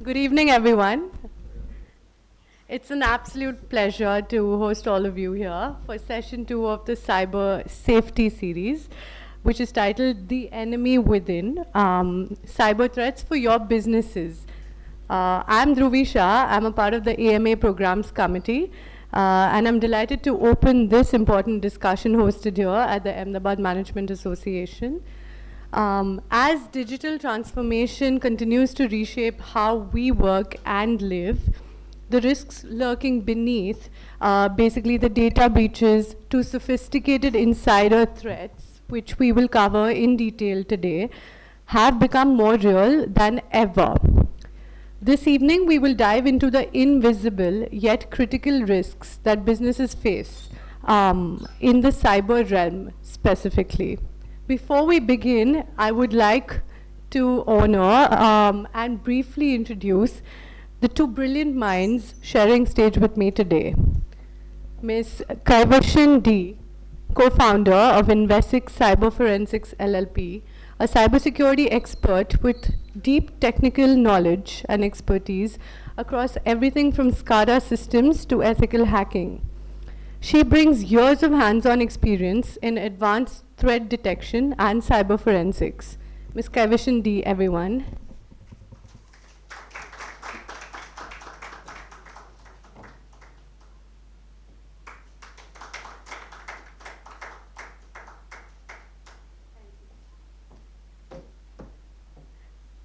Good evening, everyone. It's an absolute pleasure to host all of you here for session 2 of the Cyber Safety series, which is titled The Enemy Within, Cyber Threats for Your Businesses. I'm Rutvij. I'm a part of the AMA Programs Committee, and I'm delighted to open this important discussion hosted here at the Ahmedabad Management Association. As digital transformation continues to reshape how we work and live, the risks lurking beneath, basically the data breaches to sophisticated insider threats, which we will cover in detail today, have become more real than ever. This evening, we will dive into the invisible yet critical risks that businesses face in the cyber realm specifically. Before we begin, I would like to honor and briefly introduce the two brilliant minds sharing stage with me today. Ms. Kaivashin D, co-founder of Invesics Cyber Forensics LLP, a cybersecurity expert with deep technical knowledge and expertise across everything from SCADA systems to ethical hacking. She brings years of hands-on experience in advanced threat detection and cyber forensics. Ms. Kaivashin D, everyone.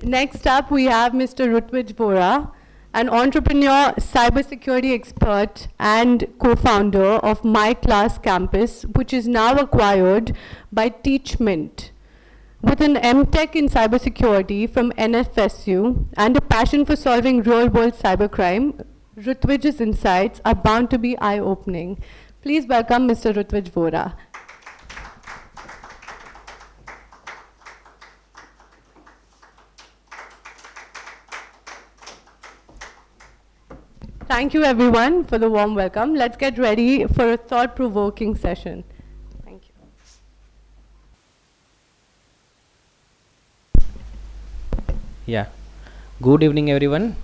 Next up, we have Mr. Rutvij Vora, an entrepreneur, cybersecurity expert, and co-founder of MyClassCampus, which is now acquired by Teachmint. With an MTech in cybersecurity from NFSU and a passion for solving real-world cybercrime, Rutvij's insights are bound to be eye-opening. Please welcome Mr. Rutvij Vora. Thank you, everyone, for the warm welcome. Let's get ready for a thought-provoking session. Thank you. Yeah. Good evening, everyone.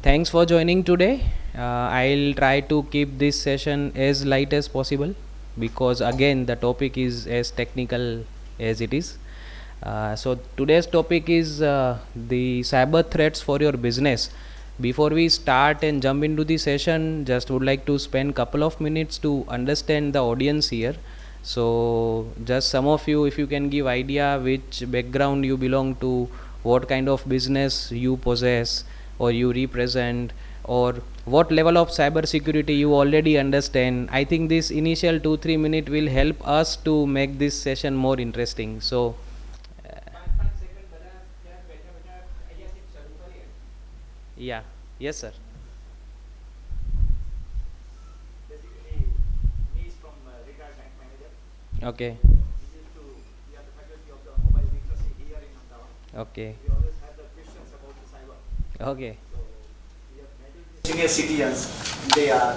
Thanks for joining today. I'll try to keep this session as light as possible because, again, the topic is as technical as it is. So today's topic is the cyber threats for your business. Before we start and jump into the session, just would like to spend couple of minutes to understand the audience here. So just some of you, if you can give idea which background you belong to, what kind of business you possess or you represent, or what level of cyber security you already understand. I think this initial 2-3 minutes will help us to make this session more interesting. So yeah, yes sir. Basically, me is from retired bank manager. Okay. We are the faculty of the mobile literacy here in Ahmedabad. Okay. We always have the questions about the cyber. Okay. So we have met with the senior citizens. They are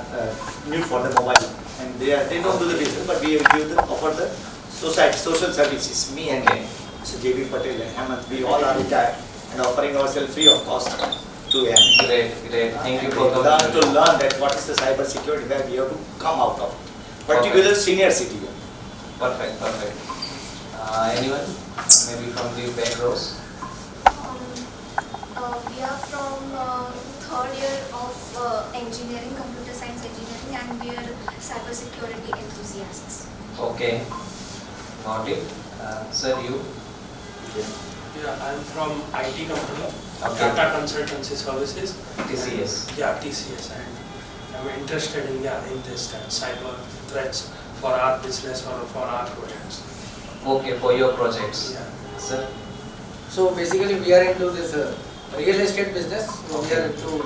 new for the mobile, and they don't do the business, but we offer the social services. Me and Mr. J.B. Patel and Hemant, we all are retired and offering ourselves free of cost to them. Great. Thank you for to learn that what is the cyber security where we have to come out of, particular senior citizen. Perfect. Anyone? Maybe from the back rows? We are from third year of engineering, computer science engineering, and we are cybersecurity enthusiasts. Okay. Got it. Sir, you? Yeah, I'm from IT company, Okay. Tata Consultancy Services. TCS. Yeah, TCS, and I'm interested in this cyber threats for our business or for our projects. Okay, for your projects. Yeah. Sir? So basically we are into this real estate business. So we are into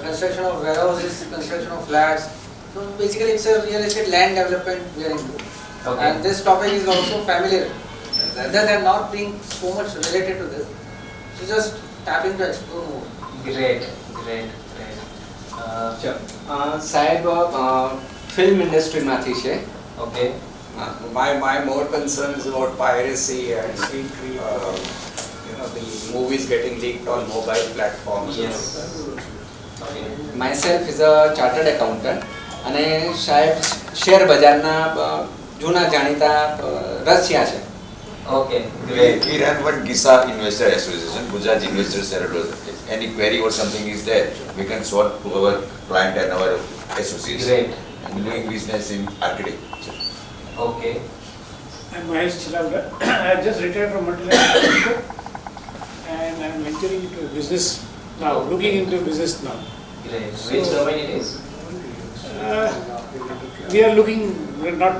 construction of warehouses, construction of flats. So basically it's a real estate land development we are into. Okay. And this topic is also familiar. Rather than not being so much related to this, so just tapping to explore more. Great. સાહેબ film ઇન્ડસ્ટ્રીમાંથી છે. Okay. My more concern is about piracy and movies getting leaked on mobile platforms. Yes. Okay. Myself is a chartered accountant અને સાહેબ share બજારના જૂના જાણીતા રસિયા છે. Okay, We great. run one GISA Investor Association, Gujarat Investor Shareholders. Any query or something is there, we can solve to our client and our associates. Great. And doing business in architecture. Okay. I'm Mahesh Chilavga. I just retired from multinational and I'm venturing into business now, looking into business now. Great. So- Which domain it is? We are looking, we are not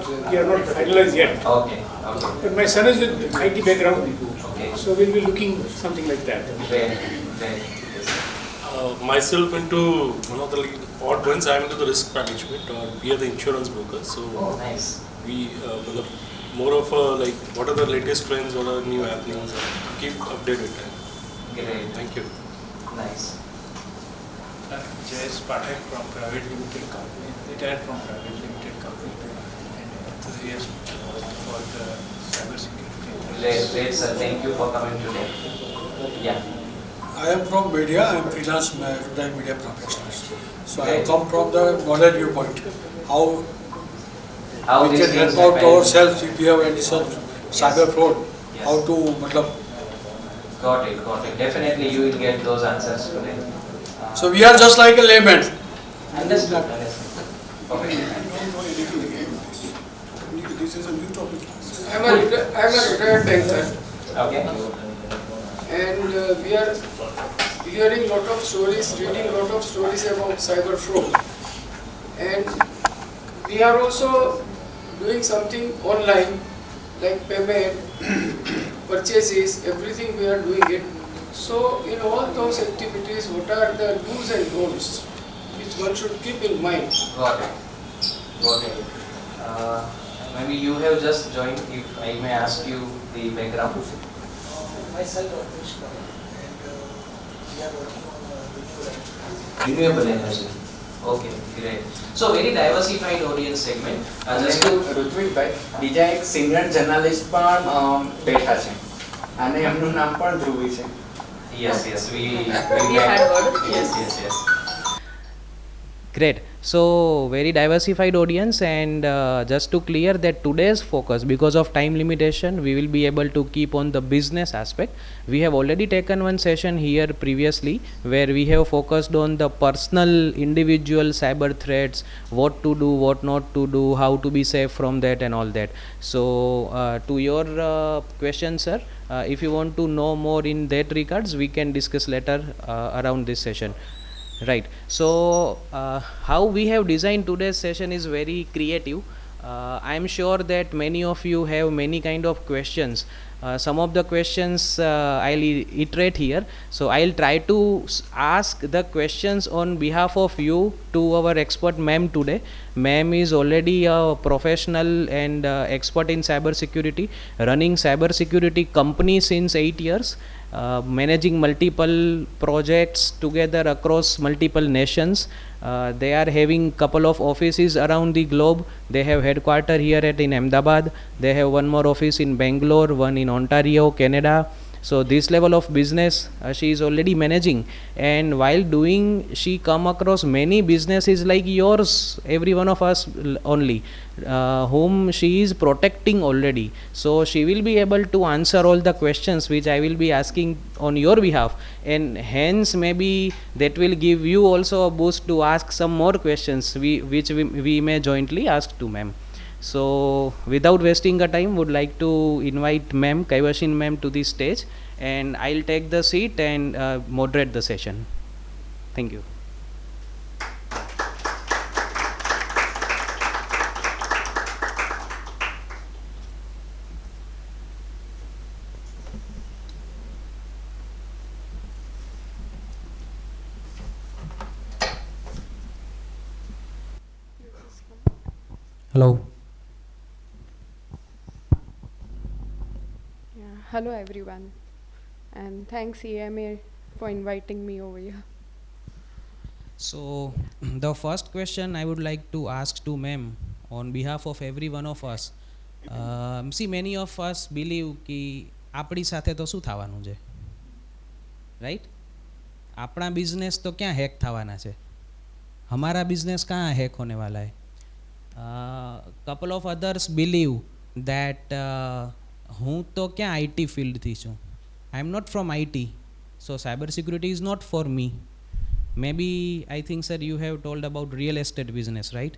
finalized yet. Okay. Okay. But my son is with IT background, Okay. so we'll be looking something like that. Great. Great. Yes. Myself into one of the odd ones, I'm into the risk management, or we are the insurance brokers. So Oh, nice. we more of a like what are the latest trends, what are new happenings, keep updated with that. Great. Thank you. Nice. Jayesh Pathak from private limited company, retired from private limited company, and enthusiast for the cybersecurity. Great. Great, sir. Thank you for coming today. Yeah. I am from media. I am freelance media professional. So I Right. have come from the model viewpoint. How How we these can things help out happen. ourselves if we have any such cyber fraud. Yes. How to matlab. Got it. Got it. Definitely, you will get those answers today. So we are just like a layman. Understood. Understood. Okay. This is a new topic. I'm a retired banker, Okay. and we are hearing lot of stories, reading lot of stories about cyber fraud, and we are also doing something online, like payment, purchases, everything we are doing it. So in all those activities, what are the do's and don'ts which one should keep in mind? Got it. Got it. Maybe you have just joined. If I may ask you the background. Myself, Rutvij, and we are working on Renewable energy. Okay, great. So very diversified audience segment. Just to Rutvijbhai બીજા એક senior journalist પણ બેઠા છે અને એમનું નામ પણ ધ્રુવી છે. yes, we had word. Yes. Great. So very diversified audience, and just to clear that today's focus, because of time limitation, we will be able to keep on the business aspect. We have already taken one session here previously where we have focused on the personal individual cyber threats, what to do, what not to do, how to be safe from that and all that. So to your question, sir, if you want to know more in that regards, we can discuss later around this session. Right. So how we have designed today's session is very creative. I am sure that many of you have many kind of questions. Some of the questions I'll iterate here. So I'll try to ask the questions on behalf of you to our expert ma'am today. Ma'am is already a professional and expert in cybersecurity, running cybersecurity company since 8 years. Managing multiple projects together across multiple nations. They are having couple of offices around the globe. They have headquarter here in Ahmedabad. They have one more office in Bangalore, one in Ontario, Canada. So this level of business she is already managing, and while doing she come across many businesses like yours, every one of us only, whom she is protecting already. So she will be able to answer all the questions which I will be asking on your behalf, and hence maybe that will give you also a boost to ask some more questions which we may jointly ask to ma'am. So without wasting a time, would like to invite ma'am, Kaivashin ma'am, to the stage, and I'll take the seat and moderate the session. Thank you. Hello. Hello everyone, and thanks EMA for inviting me over here. So the first question I would like to ask to ma'am on behalf of every one of us. See, many of us believe कि આપણી સાથે તો શું થવાનું છે, right? अपना business तो क्या हैक थवाना है, हमारा बिजनेस कहाँ हैक होने वाला है? Couple of others believe that हूँ तो क्या IT फील्ड थी छूँ, I am not from IT, so cyber security is not for me. Maybe I think sir you have told about real estate business, right?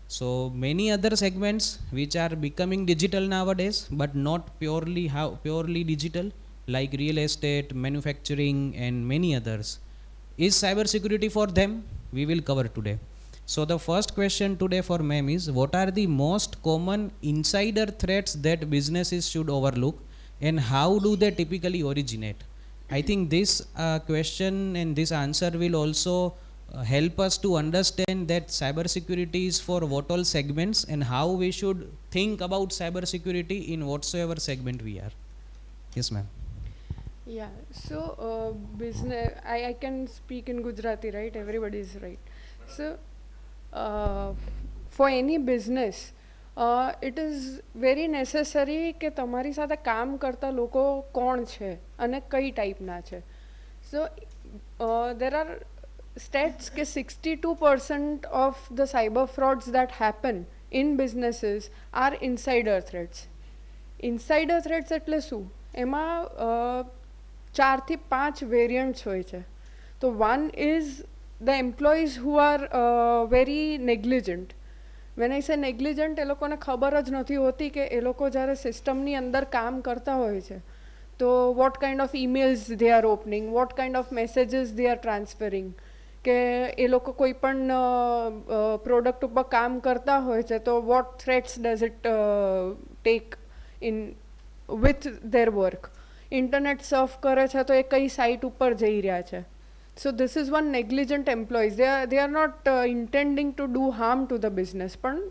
So many other segments which are becoming digital nowadays, but not purely digital, like real estate, manufacturing and many others. Is cyber security for them? We will cover today. So the first question today for ma'am is, what are the most common insider threats that businesses should overlook, and how do they typically originate? I think this question and this answer will also help us to understand that cybersecurity is for what all segments and how we should think about cybersecurity in whatsoever segment we are. Yes, ma'am. Yeah, so business, I can speak in Gujarati, right? Everybody is right. So for any business, it is very necessary કે તમારી સાથે કામ કરતા લોકો કોણ છે અને કઈ ટાઈપના છે. So there are stats કે 62% of the cyber frauds that happen in businesses are insider threats. Insider threats એટલે શું? એમાં 4 થી 5 variants હોય છે. તો one is the employees who are very negligent. When I say negligent, એ લોકોને ખબર જ નથી હોતી કે એ લોકો જ્યારે સિસ્ટમની અંદર કામ કરતા હોય છે તો what kind of emails they are opening, what kind of messages they are transferring, કે એ લોકો કોઈ પણ પ્રોડક્ટ ઉપર કામ કરતા હોય છે તો what threats does it take in with their work. Internet surf કરે છે તો એ કઈ સાઇટ ઉપર જઈ રહ્યા છે. So this is one negligent employees. They are not intending to do harm to the business, પણ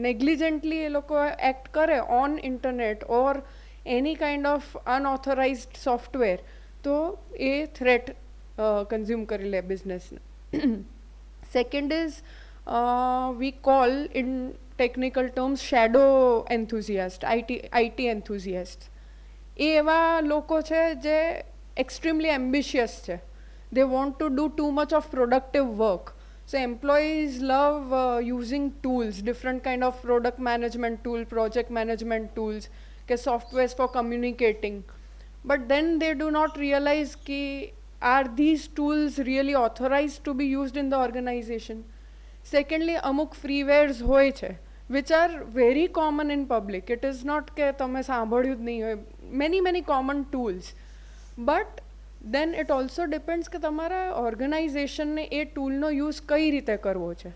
negligently એ લોકો act કરે on internet or any kind of unauthorized software તો એ threat consume કરી લે business. Second is we call in technical terms shadow enthusiast, IT enthusiasts. એ એવા લોકો છે જે extremely ambitious છે. They want to do too much of productive work. So employees love using tools, different kind of product management tool, project management tools, softwares for communicating. But then they do not realize ki are these tools really authorized to be used in the organization. Secondly, amuk freewares hoy che, which are very common in public. It is not ke tame સાંભળ્યું જ નહીં હોય. Many common tools. But then it also depends કે તમારા ઓર્ગેનાઇઝેશનને એ ટૂલનો use કઈ રીતે કરવો છે.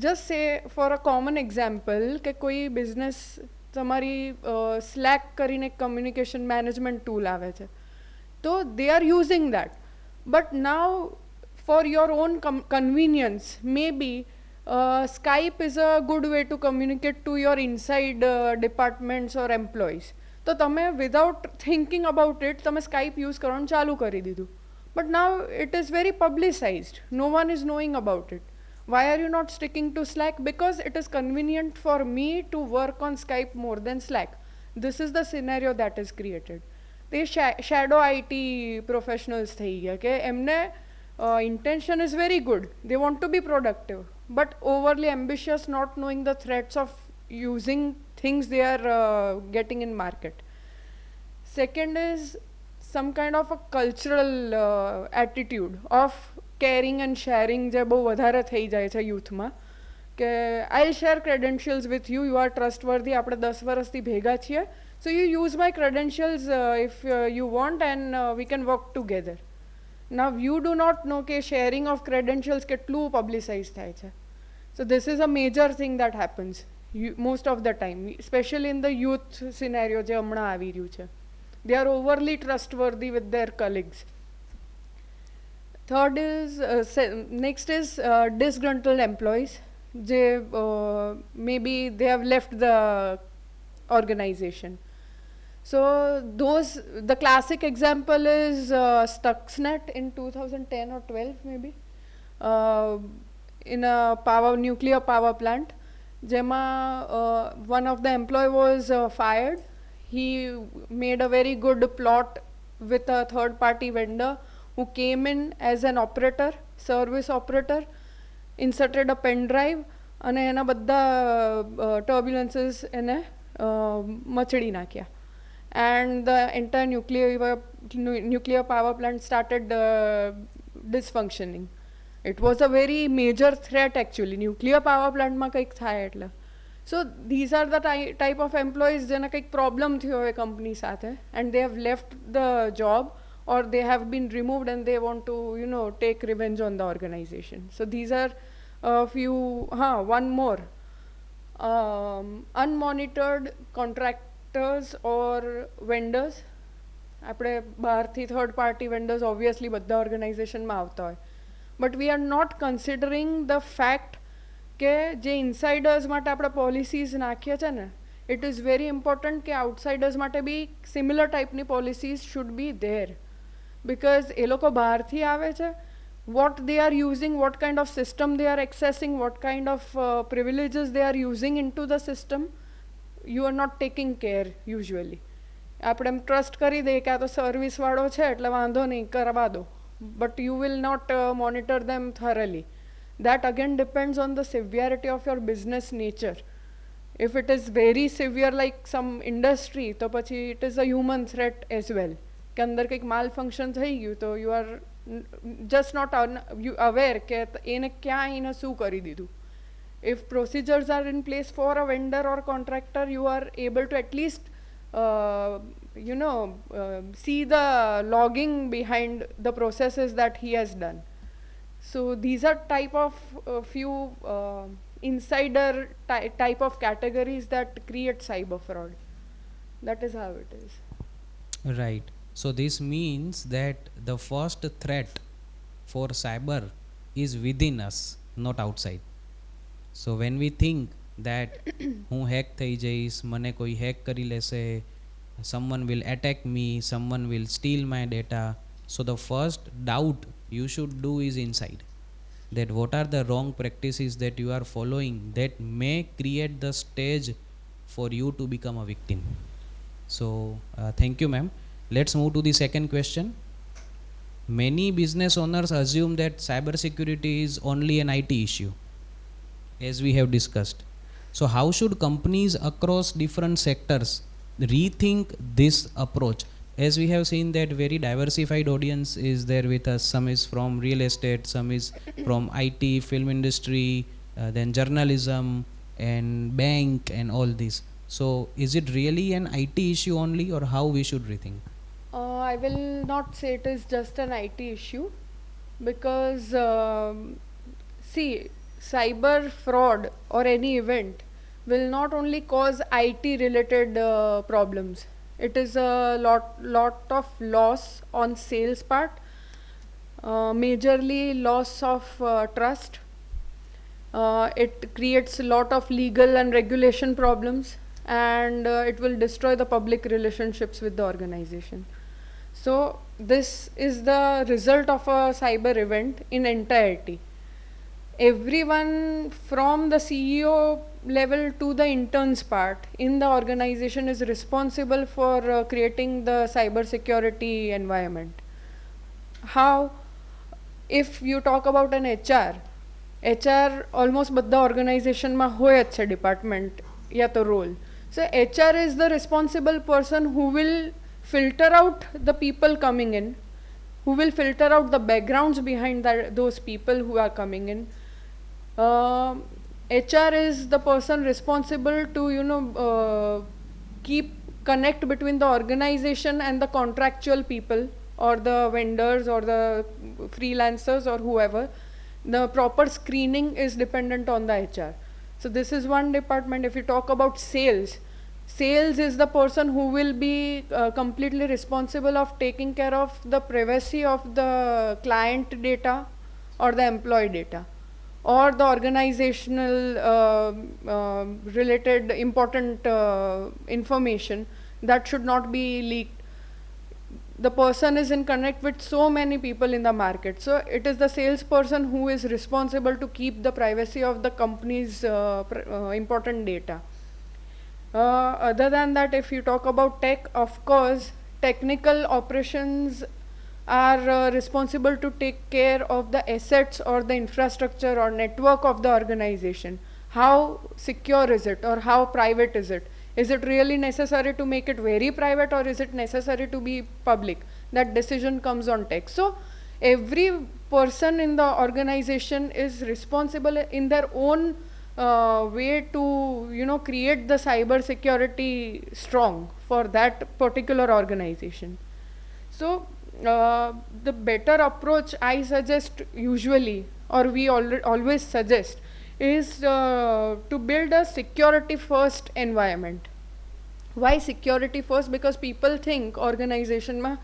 જસ્ટ સે ફોર અ કોમન એક્ઝામ્પલ કે કોઈ બિઝનેસ તમારી સ્લેક કરીને કમ્યુનિકેશન મેનેજમેન્ટ ટૂલ આવે છે તો they are using that, but now for your own convenience maybe Skype is a good way to communicate to your inside departments or employees. તો તમે without thinking about it તમે Skype use કરવાનું ચાલુ કરી દીધું. But now it is very publicized, no one is knowing about it. Why are you not sticking to Slack? Because it is convenient for me to work on Skype more than Slack. This is the scenario that is created. તે shadow IT professionals થઈ ગયા કે એમને intention is very good, they want to be productive, but overly ambitious, not knowing the threats of using things they are getting in market. Second is some kind of a cultural attitude of caring and sharing જે બહુ વધારે થઈ જાય છે youthમાં કે I'll share credentials with you, you are trustworthy, આપણે 10 વર્ષથી ભેગા છીએ, so you use my credentials if you want and we can work together. Now you do not know કે sharing of credentials કેટલું publicized થાય છે. So this is a major thing that happens most of the time, especially in the youth scenario જે હમણાં આવી રહ્યું છે. They are overly trustworthy with their colleagues. Third is next is disgruntled employees જે maybe they have left the organization. So those, the classic example is Stuxnet in 2010 or 12 maybe, in a nuclear power plant. Jema one of the employee was fired. He made a very good plot with a third party vendor who came in as an operator, service operator, inserted a pen drive અને એના બધા turbulences એને મચડી નાખ્યા. And the entire nuclear power plant started dysfunctioning. It was a very major threat actually. Nuclear power plant માં કંઈક થાય એટલે. So these are the type of employees જેને કંઈક problem થયો હોય company સાથે and they have left the job or they have been removed and they want to take revenge on the organization. So these are a few. One more. Unmonitored contractors or vendors. આપણે બહારથી third party vendors obviously બધા organizationમાં આવતા હોય. But we are not considering the fact કે જે ઇનસાઇડર્સ માટે આપણે policies નાખીએ છે ને, it is very important કે આઉટસાઇડર્સ માટે બી સિમિલર ટાઈપની policies should be there. Because એ લોકો બહારથી આવે છે, what they are using, what kind of system they are accessing, what kind of privileges they are using into the system, you are not taking care usually. આપણે એમ trust કરી દઈએ કે આ તો સર્વિસવાળો છે એટલે વાંધો નહીં કરવા દો, but you will not monitor them thoroughly. That again depends on the severity of your business nature. If it is very severe like some industry, તો પછી it is a human threat as well. કે અંદર કંઈક malfunction થઈ ગયું તો you are just not aware કે એને ક્યાં એને શું કરી દીધું. If procedures are in place for a vendor or contractor, you are able to at least see the logging behind the processes that he has done. So these are type of few insider type of categories that create cyber fraud. That is how it is. Right. So this means that the first threat for cyber is within us, not outside. So when we think that હું hack થઈ જઈશ, મને કોઈ hack કરી લેશે, someone will attack me, someone will steal my data, so the first doubt you should do is inside, that what are the wrong practices that you are following that may create the stage for you to become a victim. So thank you, ma'am. Let's move to the second question. Many business owners assume that cybersecurity is only an IT issue, as we have discussed. So how should companies across different sectors rethink this approach? As we have seen that very diversified audience is there with us. Some is from real estate, some is from IT, film industry, then journalism and bank and all this. So is it really an IT issue only, or how we should rethink? I will not say it is just an IT issue, because see, cyber fraud or any event will not only cause IT related problems. It is a lot of loss on sales part, majorly loss of trust. It creates a lot of legal and regulation problems, and it will destroy the public relationships with the organization. So this is the result of a cyber event in entirety. Everyone from the CEO level to the interns part in the organization is responsible for creating the cyber security environment. How? If you talk about an HR almost બધા organizationમાં હોય જ છે department या तो role. So HR is the responsible person who will filter out the people coming in, who will filter out the backgrounds behind those people who are coming in. HR is the person responsible to keep connect between the organization and the contractual people or the vendors or the freelancers or whoever. The proper screening is dependent on the HR. So this is one department. If you talk about sales is the person who will be completely responsible of taking care of the privacy of the client data or the employee data, or the organizational related important information that should not be leaked. The person is in connect with so many people in the market, so it is the salesperson who is responsible to keep the privacy of the company's important data. Other than that, if you talk about tech, of course technical operations are responsible to take care of the assets or the infrastructure or network of the organization. How secure is it, or how private is it? Is it really necessary to make it very private, or is it necessary to be public? That decision comes on tech. So every person in the organization is responsible in their own way to create the cyber security strong for that particular organization. So the better approach I suggest usually, or we always suggest, is to build a security first environment. Why security first? Because people think organization માં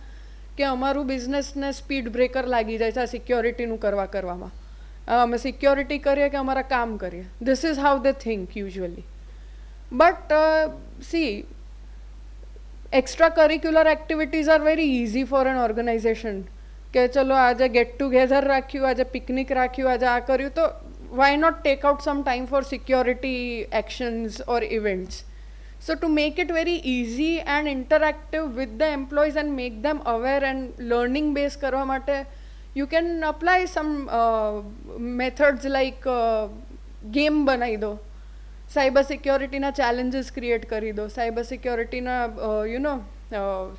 કે અમારું business ને speed breaker લાગી જાય છે આ સિક્યોરિટીનું કરવામાં. અમે સિક્યોરિટી કરીએ કે અમારા કામ કરીએ. This is how they think usually. But see, extracurricular activities are very easy for an organization. કે ચલો આજે get together રાખ્યું, આજે પિકનિક રાખ્યું, આજે આ કર્યું, તો why not take out some time for security actions or events? So to make it very easy and interactive with the employees and make them aware and learning based karva mate, you can apply some methods like game banai do, cyber security na challenges create kari do, cyber security na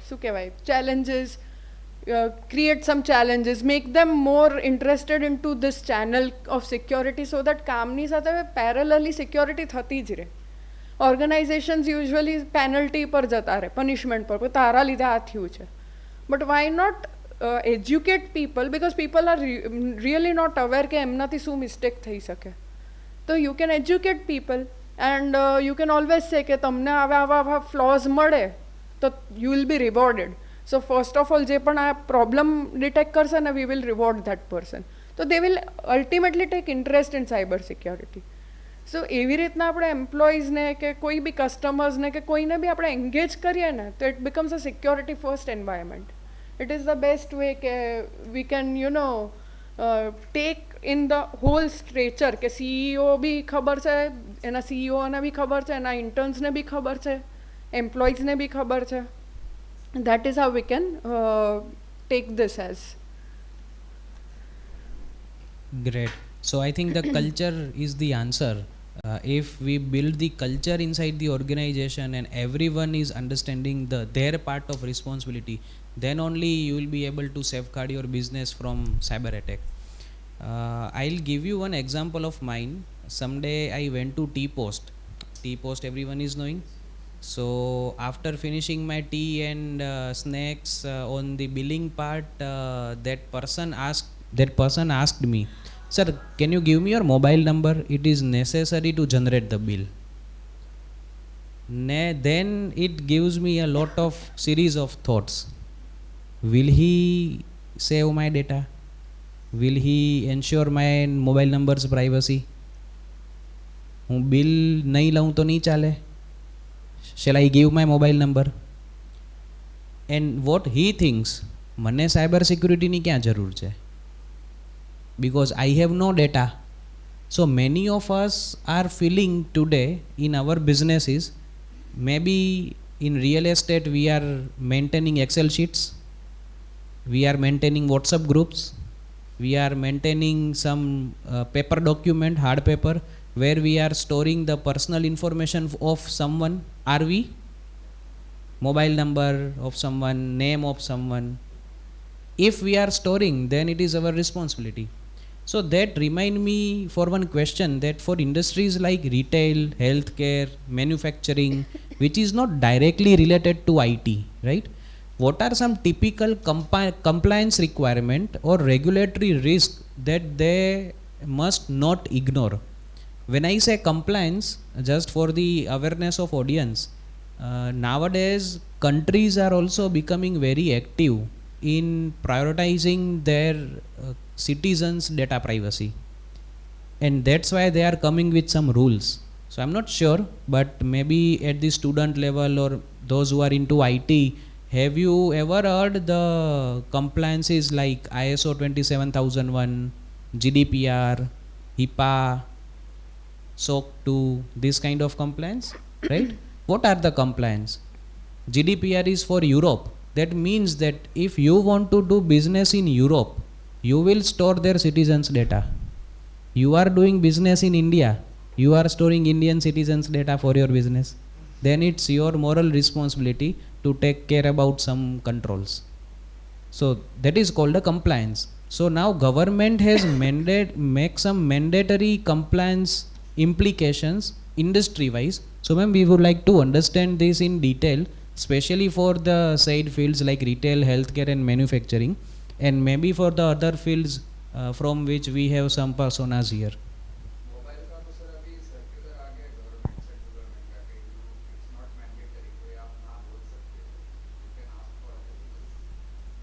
શું કહેવાય, challenges, create some challenges, make them more interested into this channel of security, so that કામની સાથે parallelly security થતી જ રહે. Organizations usually penalty પર જતા રહે, punishment પર, તારા લીધે આ થયું છે. But why not educate people, because people are really not aware કે એમનાથી શું mistake થઈ શકે. So you can educate people and you can always say કે તમને આવા flaws મળે તો you will be rewarded. So first of all, જે પણ આ problem detect કરશે ને, we will reward that person. So they will ultimately take interest in cyber security. So એવી રીતના આપણે એમ્પ્લોઈઝને કે કોઈ બી કસ્ટમર્સને કે કોઈને બી આપણે એન્ગેજ કરીએ ને, તો it becomes a security first environment. It is the best way કે we can take in the whole structure, કે સીઈઓ બી ખબર છે, એના સીઈઓને બી ખબર છે, એના ઇન્ટર્ન્સને બી ખબર છે, એમ્પ્લોઈઝને બી ખબર છે. That is how we can take this as. Great. So I think the culture is the answer. If we build the culture inside the organization and everyone is understanding their part of responsibility, then only you will be able to safeguard your business from cyber attack. I'll give you one example of mine. Someday I went to Tea Post. Tea Post everyone is knowing. So after finishing my tea and snacks on the billing part, that person asked me, "Sir, can you give me your mobile number? It is necessary to generate the bill." Then it gives me a lot of series of thoughts. Will he save my data? Will he ensure my mobile number's privacy? હું bill નહીં લઉં તો નહીં ચાલે? Shall I give my mobile number? And what he thinks, મને cyber security ની ક્યાં જરૂર છે? Because I have no data. So many of us are feeling today in our businesses, maybe in real estate we are maintaining Excel sheets, we are maintaining WhatsApp groups, we are maintaining some paper document, hard paper, where we are storing the personal information of someone. Are we? Mobile number of someone, name of someone. If we are storing, then it is our responsibility. So that remind me for one question, that for industries like retail, healthcare, manufacturing, which is not directly related to IT, right? What are some typical compliance requirement or regulatory risk that they must not ignore? When I say compliance, just for the awareness of audience, nowadays countries are also becoming very active in prioritizing their citizens' data privacy, and that's why they are coming with some rules. So I'm not sure, but maybe at the student level or those who are into IT, have you ever heard the compliances like ISO 27001, GDPR, HIPAA, SOC 2, this kind of compliance, right? What are the compliance? GDPR is for Europe, That means that if you want to do business in Europe, you will store their citizens' data. You are doing business in India, you are storing Indian citizens' data for your business. Then it's your moral responsibility to take care about some controls. So that is called a compliance. So now government has make some mandatory compliance implications industry wise. So ma'am, we would like to understand this in detail, especially for the side fields like retail, healthcare and manufacturing, and maybe for the other fields from which we have some personas here.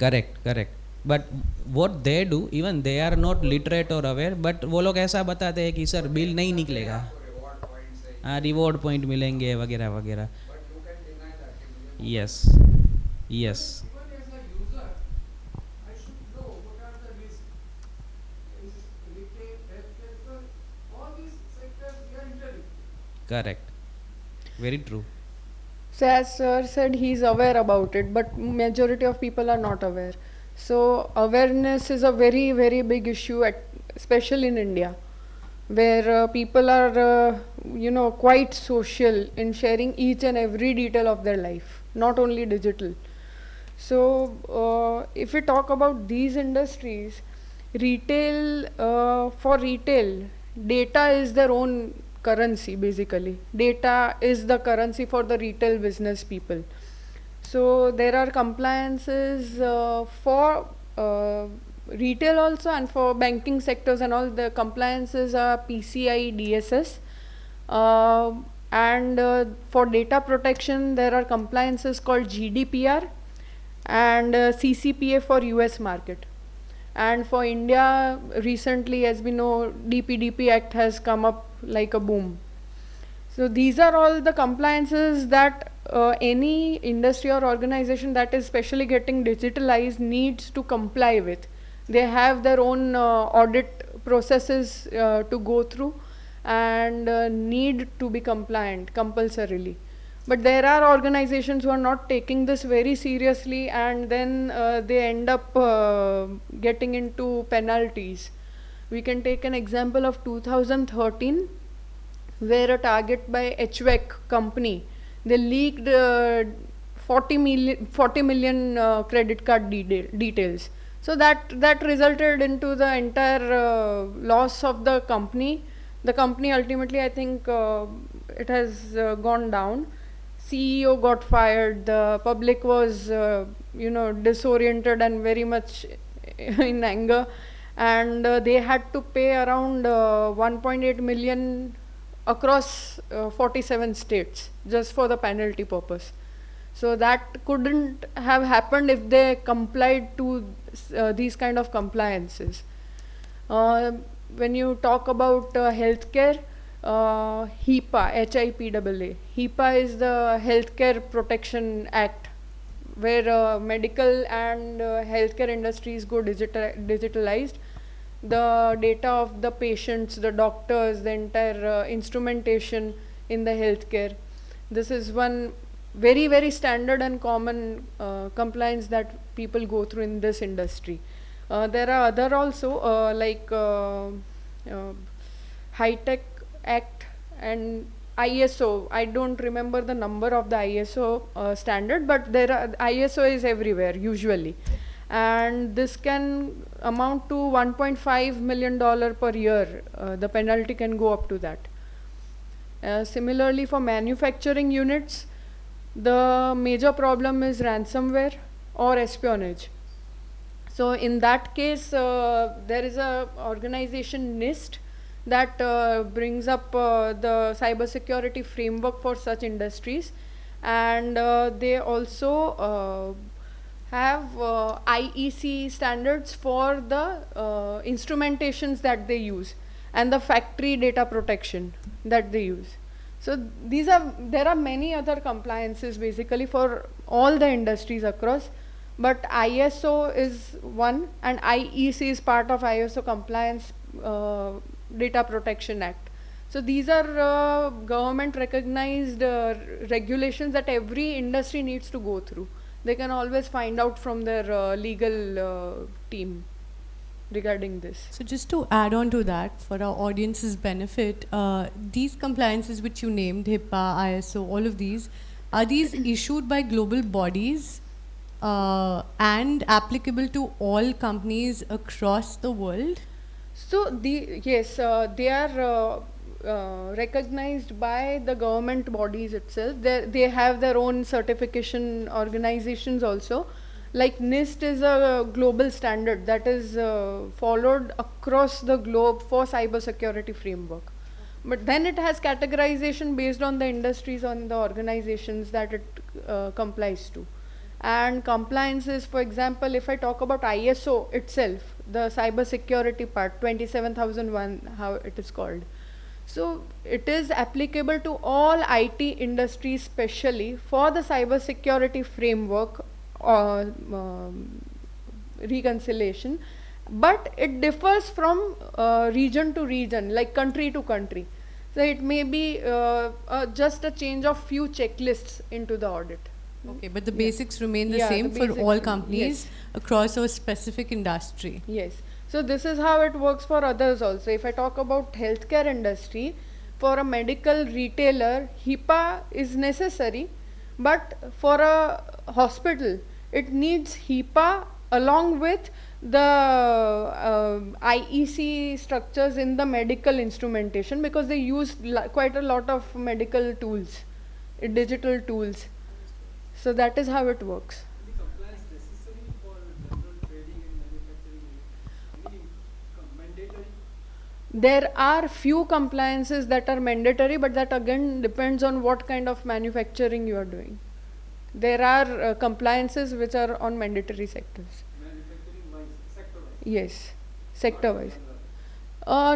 Correct correct but what they do even they are not literate और aware but वो लोग ऐसा बताते हैं कि sir bill नहीं निकलेगा, हाँ रिवॉर्ड पॉइंट मिलेंगे वगैरह वगैरह. Yes yes correct, very true. So as sir said, he's aware about it, but majority of people are not aware. So awareness is a very, very big issue, especially in India, where people are, quite social in sharing each and every detail of their life, not only digital. So if we talk about these industries, for retail, data is their own currency basically. Data is the currency for the retail business people. So there are compliances for retail also, and for banking sectors and all. The compliances are PCI DSS, and for data protection there are compliances called GDPR and CCPA for US market. And for India, recently, as we know, DPDP Act has come up like a boom. So these are all the compliances that any industry or organization that is specially getting digitalized needs to comply with. They have their own audit processes to go through and need to be compliant compulsorily. But there are organizations who are not taking this very seriously, and then they end up getting into penalties. We can take an example of 2013, where a target by HVAC company, they leaked 40 million credit card details. So that resulted into the entire loss of the company. The company ultimately, I think, it has gone down. CEO got fired. The public was, disoriented and very much in anger, and they had to pay around 1.8 million across 47 states just for the penalty purpose. So that couldn't have happened if they complied to these kind of compliances. When you talk about healthcare, HIPAA, HIPAA. HIPAA is the Healthcare Protection Act, where medical and healthcare industries go digitalized. The data of the patients, the doctors, the entire instrumentation in the healthcare. This is one very, very standard and common compliance that people go through in this industry. There are other also like High-Tech Act and ISO. I don't remember the number of the ISO standard, but ISO is everywhere usually, and this can amount to $1.5 million per year. The penalty can go up to that. Similarly, for manufacturing units, the major problem is ransomware or espionage. So in that case, there is a organization NIST that brings up the cybersecurity framework for such industries, and they also have IEC standards for the instrumentations that they use and the factory data protection that they use. So there are many other compliances basically for all the industries across, but ISO is one, and IEC is part of ISO compliance Data Protection Act. So these are government recognized regulations that every industry needs to go through. they can always find out from their legal team regarding this. So just to add on to that, for our audience's benefit, these compliances which you named, HIPAA, ISO, all of these, are these issued by global bodies and applicable to all companies across the world? So yes, they are recognized by the government bodies itself. They have their own certification organizations also. Like NIST is a global standard that is followed across the globe for cybersecurity framework. But then it has categorization based on the industries, on the organizations that it complies to. And compliances, for example, if I talk about ISO itself, the cybersecurity part, 27001, how it is called. So it is applicable to all IT industries, especially for the cybersecurity framework or reconciliation, but it differs from region to region, like country to country. So it may be just a change of few checklists into the audit. Okay, but the basics remain the same for all companies across a specific industry. Yes. So this is how it works for others also. If I talk about healthcare industry, for a medical retailer, HIPAA is necessary, but for a hospital, it needs HIPAA along with the IEC structures in the medical instrumentation, because they use quite a lot of medical tools, digital tools. So that is how it works. Any compliance necessary for general trading and manufacturing? Any mandatory? There are few compliances that are mandatory, but that again depends on what kind of manufacturing you are doing. There are compliances which are on mandatory sectors. Manufacturing wise, sector wise? Yes, sector wise.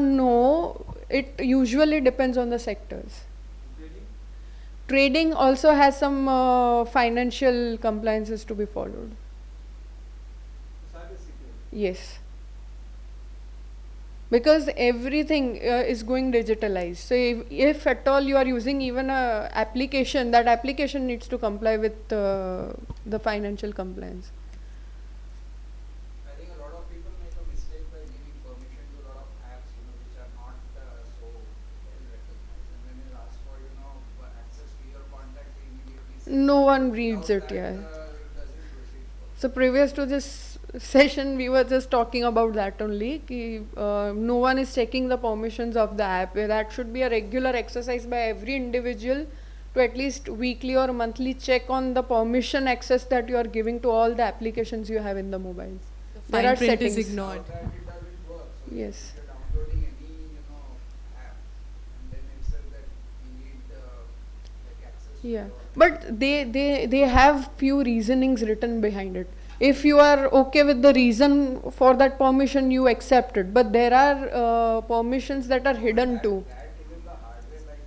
No, it usually depends on the sectors. Trading also has some financial compliances to be followed. Yes. Because everything is going digitalized. So if at all you are using even a application, that application needs to comply with the financial compliance. I think a lot of people make a mistake by giving permission to a lot of apps, which are not so well recognized. And when you ask for, access to your contact, immediately No one reads it, yeah. So previous to this session, we were just talking about that only. No one is checking the permissions of the app. That should be a regular exercise by every individual to at least weekly or monthly check on the permission access that you are giving to all the applications you have in the mobile. There are settings. Is ignored. Yes. downloading any app, and then it says that you need access. Yeah, but they have few reasonings written behind it. If you are okay with the reason for that permission, you accept it. But there are permissions that are hidden too. Even the hardware, like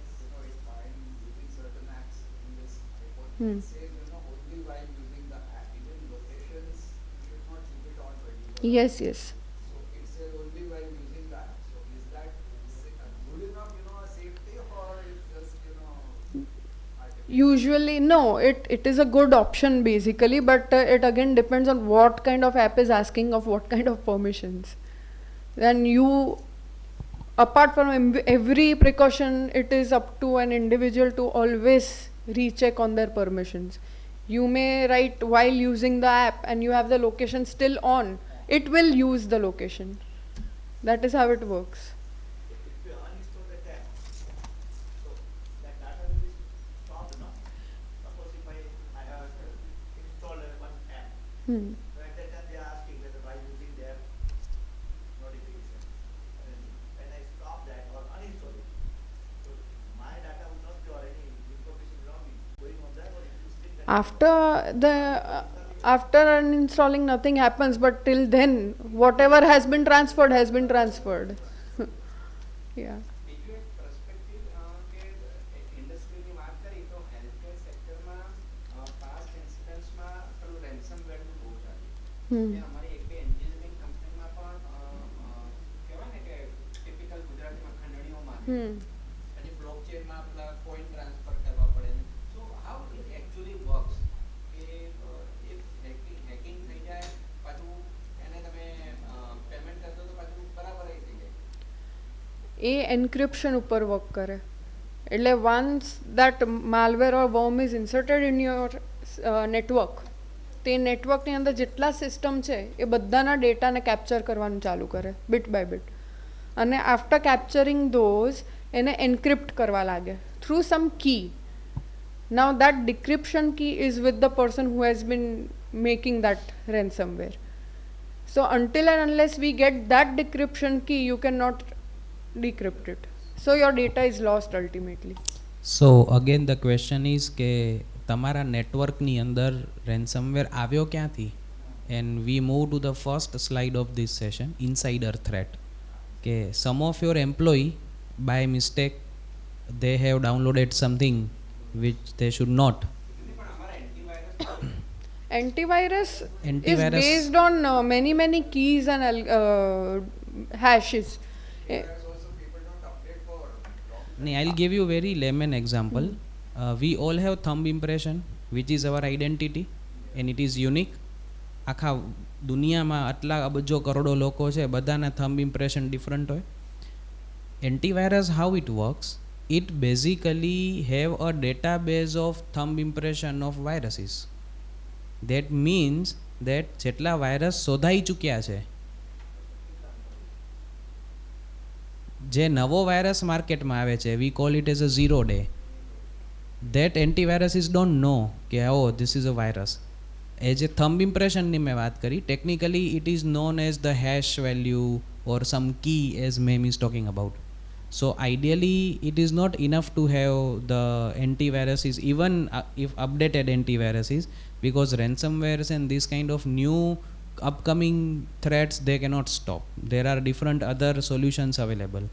if I'm using certain apps in this report, it says only while using the app, even locations you should not keep it on 24. Yes, yes. So it says only while using the app. So is that good enough, a safety, or is just Usually, no, it is a good option basically, but it again depends on what kind of app is asking of what kind of permissions. Then you, apart from every precaution, it is up to an individual to always recheck on their permissions. You may write while using the app and you have the location still on, it will use the location. That is how it works. If you uninstall the app, so that data will be stopped now. Suppose if I have installed one app, so at that time they are asking whether by using the app notification, and when I stop that or uninstall it, so my data will not be, or any information will not be going on there, or it will still continue. After uninstalling, nothing happens, but till then, whatever has been transferred has been transferred. Yeah. બીજું એક perspective કે ઇન્ડસ્ટ્રીની વાત કરી તો healthcare સેક્ટરમાં past ઇન્સિડન્ટ્સમાં પેલું રેન્સમવેરનું બહુ ચાલ્યું. અમારી એક બે એન્જિનિયરિંગ કંપનીમાં પણ કહેવાય ને કે ટિપિકલ ગુજરાતીમાં ખંડણીઓ માગે અને બ્લોકચેનમાં પેલા કોઈન ટ્રાન્સફર કરવા પડે. So how it actually works કે એ એ એન્ક્રિપ્શન ઉપર વર્ક કરે. એટલે once that malware or worm is inserted in your network, તે નેટવર્કની અંદર જેટલા સિસ્ટમ છે એ બધાના ડેટાને કેપ્ચર કરવાનું ચાલુ કરે બિટ બાય બિટ. અને આફ્ટર કેપ્ચરિંગ ધોઝ એને એન્ક્રિપ્ટ કરવા લાગે through some key. Now that decryption key is with the person who has been making that ransomware. So until and unless we get that decryption key, you cannot decrypt it. So your data is lost ultimately. So again the question is કે તમારા નેટવર્કની અંદર ransomware આવ્યો ક્યાંથી? And we move to the first slide of this session, insider threat. કે some of your employee by mistake they have downloaded something which they should not. Antivirus is based on many keys and hashes. I'll give you a very layman example. We all have thumb impression, which is our identity, and it is unique. આખા દુનિયામાં આટલા અબજો કરોડો લોકો છે, બધાના thumb impression different હોય. Antivirus, how it works, it basically have a database of thumb impression of viruses. That means that જેટલા વાયરસ શોધાઈ ચૂક્યા છે, જે નવો વાયરસ માર્કેટમાં આવે છે, we call it as a 0 day. That antiviruses don't know કે oh this is a virus. એ જે thumb impression ની મેં વાત કરી, technically it is known as the hash value or some key as Mem is talking about. So ideally it is not enough to have the antiviruses, even if updated antiviruses, because ransomwares and this kind of new upcoming threats they cannot stop. There are different other solutions available.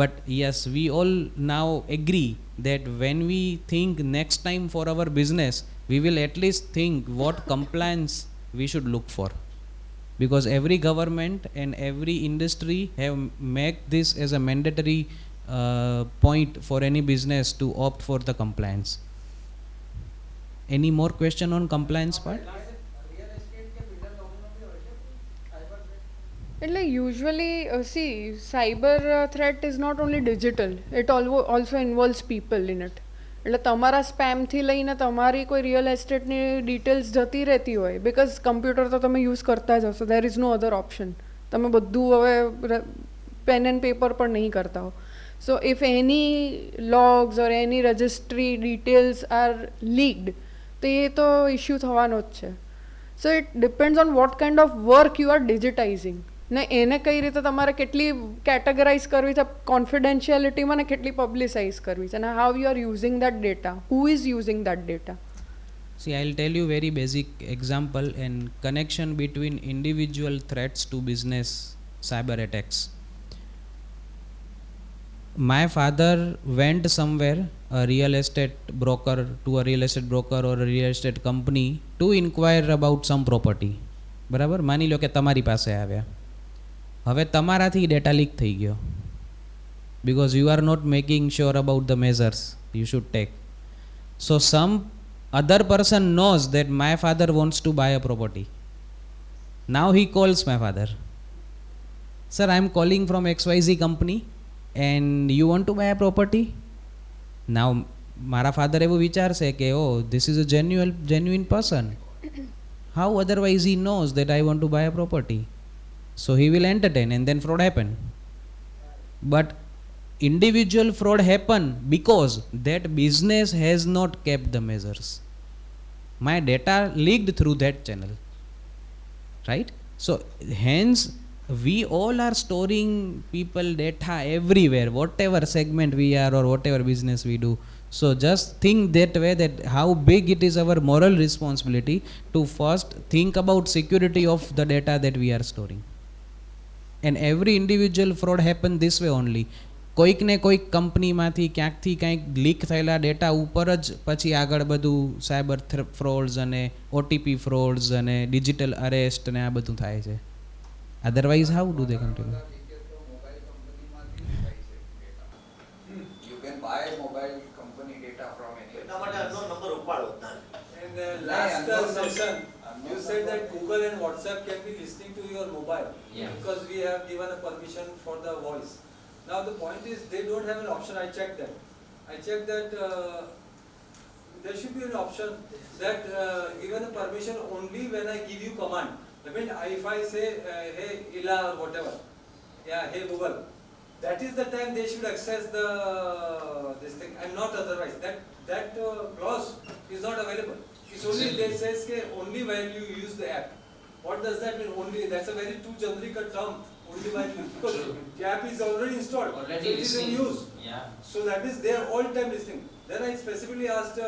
But yes, we all now agree that when we think next time for our business, we will at least think what compliance we should look for, because every government and every industry have made this as a mandatory point for any business to opt for the compliance. Any more question on compliance part? એટલે usually see, cyber threat is not only digital, it also involves people in it. એટલે તમારા સ્પેમથી લઈને તમારી કોઈ real એસ્ટેટની details જતી રહેતી હોય, because computer તો તમે યુઝ કરતા જ હશો, there is no other option. તમે બધું હવે પેન એન્ડ પેપર પણ નહીં કરતા હો. So if any logs or any registry details are leaked, તો એ તો ઇશ્યુ થવાનો જ છે. So it depends on what kind of work you are digitising, ને એને કઈ રીતે તમારે કેટલી કેટેગરાઇઝ કરવી છે કોન્ફિડેન્શિયાલિટીમાં, ને કેટલી પબ્લિસાઇઝ કરવી છે, અને how you are using that data, who is using that data. See, I'll tell you very basic example and connection between individual threats to business cyber attacks. My father went somewhere, a real estate broker, to a real estate broker or a real estate company to inquire about some property. બરાબર, માની લો કે તમારી પાસે આવ્યા. હવે તમારાથી data leak થઈ ગયો, because you are not making sure about the measures you should take. So some other person knows that my father wants to buy a property. Now he calls my father, sir, I am calling from XYZ company and you want to buy a property. Now મારા father એવું વિચારશે કે oh this is a genuine person. How otherwise he knows that I want to buy a property? So he will entertain, and then fraud happen. But individual fraud happen because that business has not kept the measures. My data leaked through that channel, right? So hence we all are storing people data everywhere, whatever segment we are or whatever business we do. So just think that way, that how big it is our moral responsibility to first think about security of the data that we are storing. And every individual fraud happen this way only. કોઈક ને કોઈક કંપનીમાંથી ક્યાંકથી કંઈક leak થયેલા data ઉપર જ પછી આગળ બધું સાયબર ફ્રોડ્સ અને ઓટીપી ફ્રોડ્સ અને ડિજિટલ અરેસ્ટ ને આ બધું થાય છે. Otherwise how do they continue? You can buy mobile company data from any. In the last session, you said that Google and WhatsApp can be listening to your mobile, because we have given a permission for the voice. Now the point is they don't have an option. I checked that. There should be an option that given a permission only when I give you command. I mean, if I say, hey Ila or whatever, yeah, hey Google, that is the time they should access this thing, and not otherwise. That clause is not available. It's only they says only when you use the app. What does that mean? Only, that's a very too generic a term. Only when you, because the app is already installed, so it is in use. Yeah. So that means they are all time listening. Then I specifically asked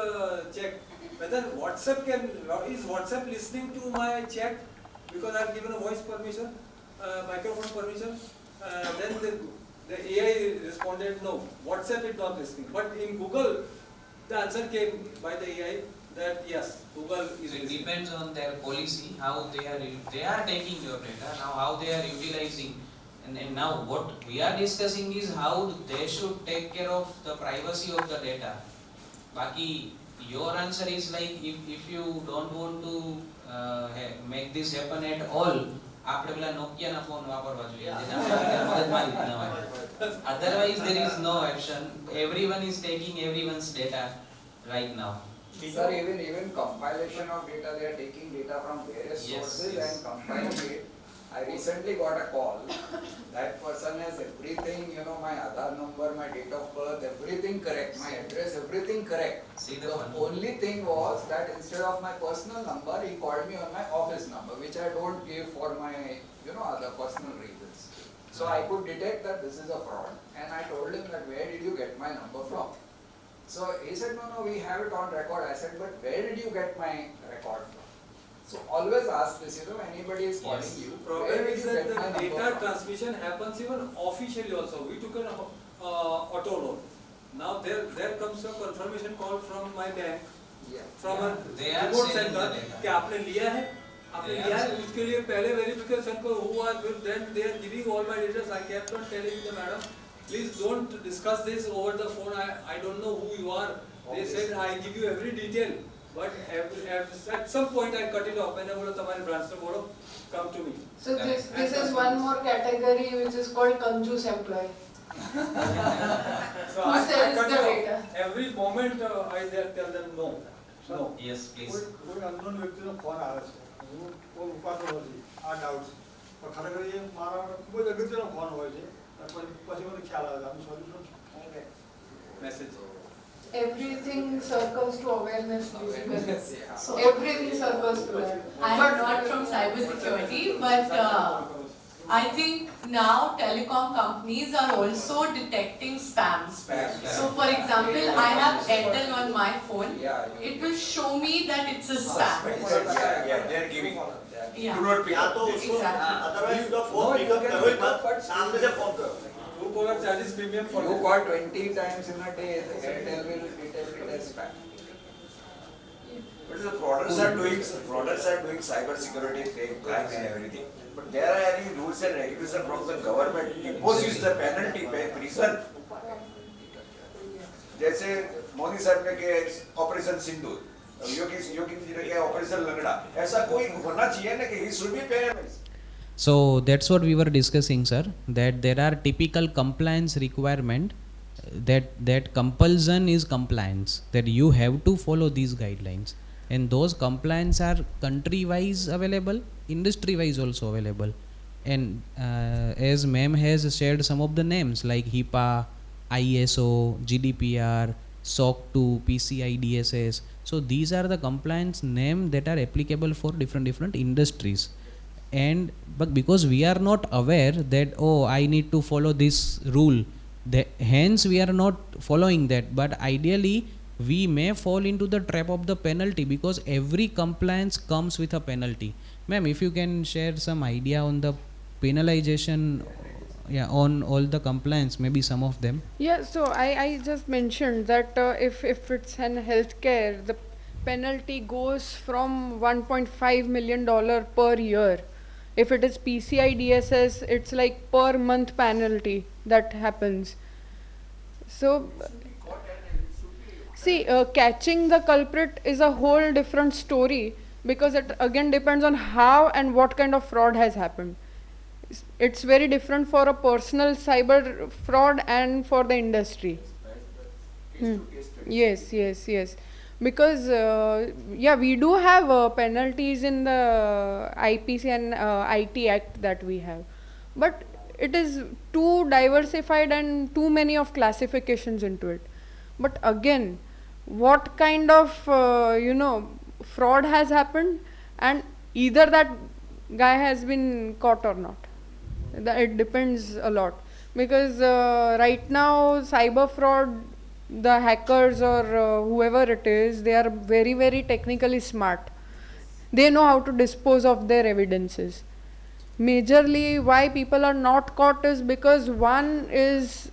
check whether is WhatsApp listening to my chat, because I have given a voice permission, microphone permission. Then the AI responded no, WhatsApp is not listening. But in Google, the answer came by the AI that yes, Google is listening. It depends on their policy, how they are taking your data, now how they are utilizing. And now what we are discussing is how they should take care of the privacy of the data. Baki, your answer is like if you don't want to make this happen at all, આપણે પેલા નોકિયાના phone વાપરવા જોઈએ જેના મગજમાં રીત ન હોય. Otherwise there is no option. Everyone is taking everyone's data right now. Sir, even compilation of data, they are taking data from various sources and compiling it. I recently got a call. That person has everything, my Aadhaar number, my date of birth, everything correct, my address, everything correct. The only thing was that instead of my personal number, he called me on my office number, which I don't give for my, other personal reasons. So I could detect that this is a fraud, and I told him that where did you get my number from? So he said, no, we have it on record. I said, but where did you get my record from? So always ask this, anybody is calling you. Problem is that the data transmission happens even officially also. We took an auto loan. Now there comes a confirmation call from my bank, from a remote center कि आपने लिया है, उसके लिए पहले verification को हुआ, then they are giving all my details. I kept on telling the madam, please don't discuss this over the phone. I don't know who you are. They said I give you every detail. But at some point I cut it off. मैंने बोला तुम्हारे branch से बोलो, come to me. So this is one more category which is called conjuice employee. So Who sells cut the it off. data? Every moment I tell them no. Yes, please. કોઈ unknown વ્યક્તિનો phone આવે છે, હું કોઈ ઉપાડતો નથી, આ doubt છે, પણ ખરેખર એ મારા ખૂબ જ અગત્યનો ફોન હોય છે, પછી મને ખ્યાલ આવે આનું solution Message. Everything circles to awareness, basically. So Everything circles to that. I'm not from cybersecurity, but I think now telecom companies are also detecting spams. So for example, I have Airtel on my phone. It will show me that it's a spam. They are giving. Yeah. Do not pick up. Exactly. Otherwise the phone pick up करो ही मत, सामने से phone करो. Truecaller charges premium for You call 20 times in a day, the Airtel will detect it as spam. But the fraudsters are doing cyber security crime and everything. But there are any rules and regulations from the government imposes the penalty by prison. जैसे मोदी साहब ने किया operation सिंदूर, योगी जी ने किया operation लंगड़ा, ऐसा कोई होना चाहिए ना कि he should be penalized. So that's what we were discussing, sir, that there are typical compliance requirement, that compulsion is compliance, that you have to follow these guidelines, and those compliance are country wise available, industry wise also available. And as ma'am has shared some of the names like HIPAA, ISO, GDPR, SOC 2, PCI DSS, so these are the compliance names that are applicable for different industries. But because we are not aware that I need to follow this rule, hence we are not following that. But ideally we may fall into the trap of the penalty, because every compliance comes with a penalty. Ma'am, if you can share some idea on the penalization on all the compliance, maybe some of them. Yeah, so I just mentioned that if it's an healthcare, the penalty goes from $1.5 million per year. If it is PCI DSS, it's like per month penalty that happens. So see, catching the culprit is a whole different story, because it again depends on how and what kind of fraud has happened. it's very different for a personal cyber fraud and for the industry. Yes, yes, yes. Because yeah, we do have penalties in the IPC and IT Act that we have, but it is too diversified and too many of classifications into it. But again, what kind of fraud has happened, and either that guy has been caught or not. It depends a lot, because right now cyber fraud, the hackers or whoever it is, they are very, very technically smart. They know how to dispose of their evidences. Majorly why people are not caught is because one is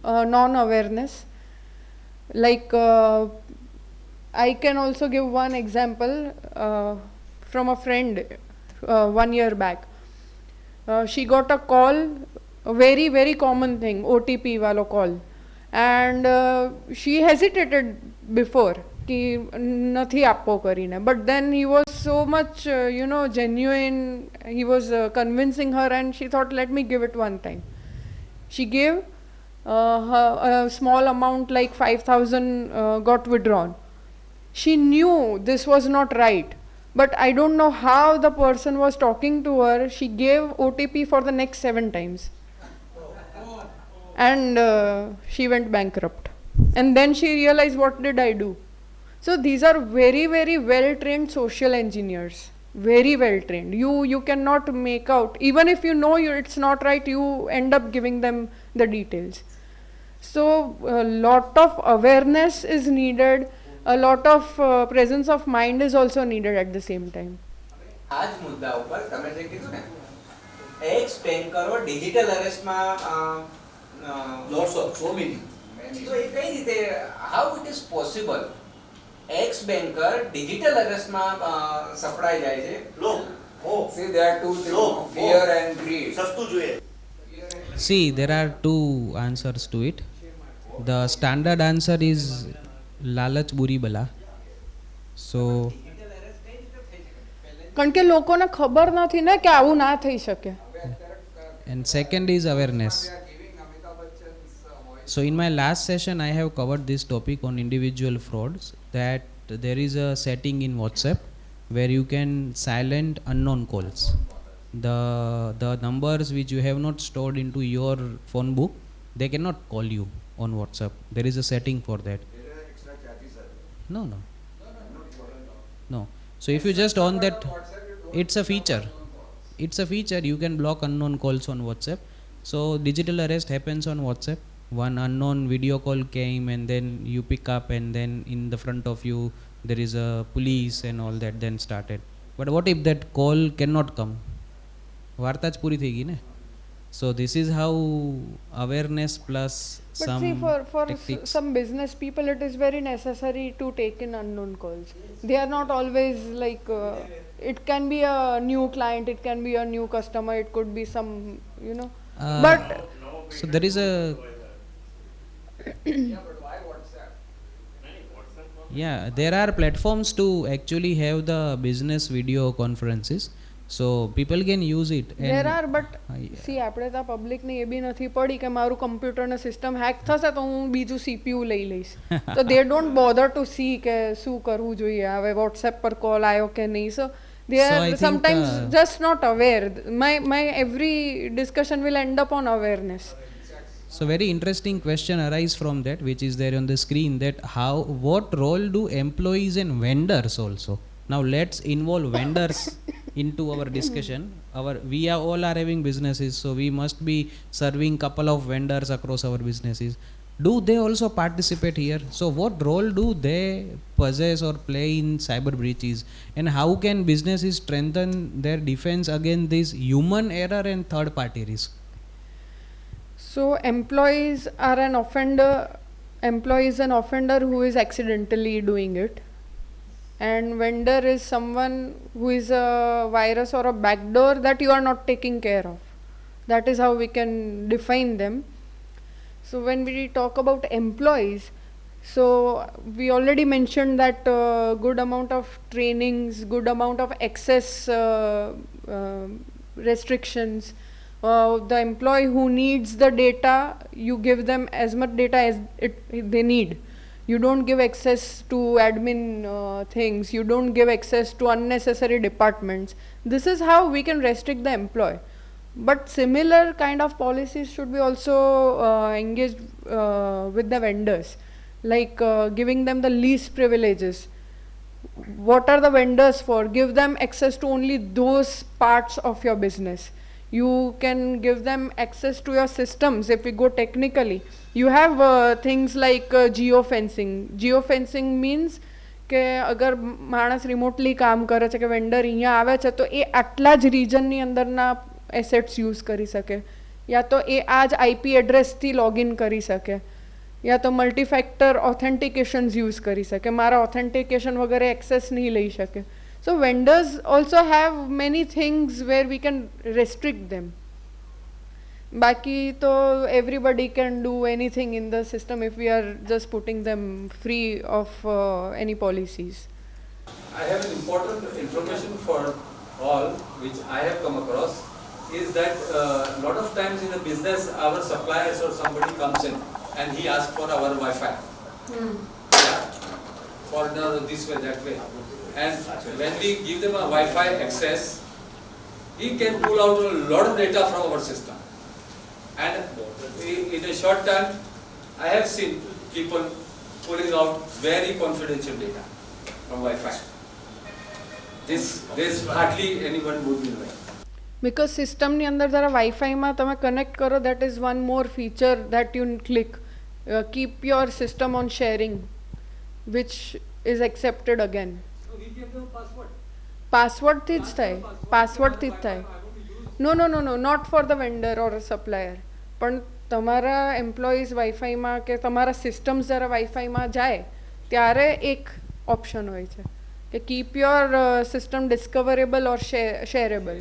non-awareness. Like I can also give one example from a friend 1 year back. She got a call, a very, very common thing, OTP walo call. And she hesitated before ki nathi appo karine, but then he was so much genuine. He was convincing her, and she thought, let me give it one time. She gave a small amount like 5,000 got withdrawn. She knew this was not right, but I don't know how the person was talking to her. She gave OTP for the next 7 times. And she went bankrupt. And then she realized, what did I do? So these are very, very well trained social engineers. Very well trained. You cannot make out, even if you know it's not right, you end up giving them the details. So a lot of awareness is needed. A lot of presence of mind is also needed at the same time. आज मुद्दा ऊपर તમે જે કીધું ને ex બેન્કરો digital અરેસ્ટમાં lots of so many તો એ કઈ રીતે how it is possible ex banker digital અરેસ્ટમાં સપડાઈ જાય છે See, there are two things, fear and greed. સસ્તું જોઈએ. See, there are two answers to it. The standard answer is લાલચ બુરી બલા. So કારણ કે લોકોને ખબર નથી ને કે આવું ના થઈ શકે. And second is awareness. So in my last session I have covered this topic on individual frauds, that there is a setting in WhatsApp where you can silent unknown calls. The numbers which you have not stored into your phone book, they cannot call you on WhatsApp. There is a setting for that. No. So if you just on that, it's a feature. It's a feature. You can block unknown calls on WhatsApp. So digital arrest happens on WhatsApp. One unknown video call came, and then you pick up, and then in the front of you there is a police and all that then started. But what if that call cannot come? Varta જ પૂરી થઈ ગઈ ને. So this is how awareness plus But some see, for tactics. some business people, it is very necessary to take in unknown calls. They are not always like, it can be a new client, it can be a new customer, it could be some, but So there is a yeah, there are platforms to actually have the business video conferences, so people can use it. there are, but see, આપણે તો public ને એ બી નથી પડી કે મારું computer ને system hack થશે તો હું બીજું CPU લઈ લઈશ. તો they don't bother to see કે શું કરવું જોઈએ, હવે WhatsApp પર કોલ આવ્યો કે નહીં. So they So are I think, sometimes just not aware. My every discussion will end up on awareness. So very interesting question arise from that, which is there on the screen, that what role do employees and vendors also? Now let's involve vendors into our discussion. We all are having businesses, so we must be serving couple of vendors across our businesses. Do they also participate here? So what role do they possess or play in cyber breaches, and how can businesses strengthen their defense against this human error and third party risk? So employees are an offender. Employee is an offender who is accidentally doing it, and vendor is someone who is a virus or a backdoor that you are not taking care of. That is how we can define them. So when we talk about employees, so we already mentioned that good amount of trainings, good amount of access restrictions, The employee who needs the data, you give them as much data as they need. You don't give access to admin things. You don't give access to unnecessary departments. This is how we can restrict the employee. But similar kind of policies should be also engaged with the vendors, like giving them the least privileges. What are the vendors for? Give them access to only those parts of your business. You can give them access to your systems. If we go technically, you have things like geofencing. Geofencing means કે અગર માણસ remotely કામ કરે છે કે vendor અહીંયા આવે છે તો એ આટલા જ રિજનની અંદરના એસેટ્સ યુઝ કરી શકે, યા તો એ આ જ આઈપી એડ્રેસથી લોગિન કરી શકે, યા તો મલ્ટીફેક્ટર ઓથેન્ટિકેશન્સ યુઝ કરી શકે. મારા ઓથેન્ટિકેશન વગેરે એક્સેસ નહીં લઈ શકે. So vendors also have many things where we can restrict them. Baki to everybody can do anything in the system if we are just putting them free of any policies. I have an important information for all which I have come across is that a lot of times in a business our suppliers or somebody comes in and he asks for our Wi-Fi. Yeah, for this way, that way. And when we give them a Wi-Fi access, he can pull out a lot of data from our system. And in a short time, I have seen people pulling out very confidential data from Wi-Fi. This hardly anyone would be knowing. Because system ni andar jara Wi-Fi ma tame connect karo, that is one more feature that you click. Keep your system on sharing, which is accepted again. Password થી જ થાય, password થી જ થાય. No, not for the vendor or a supplier. પણ તમારા employees વાઈફાઈમાં કે તમારા સિસ્ટમ્સ જ્યારે વાઈફાઈમાં જાય ત્યારે એક ઓપ્શન હોય છે કે keep your system discoverable or shareable.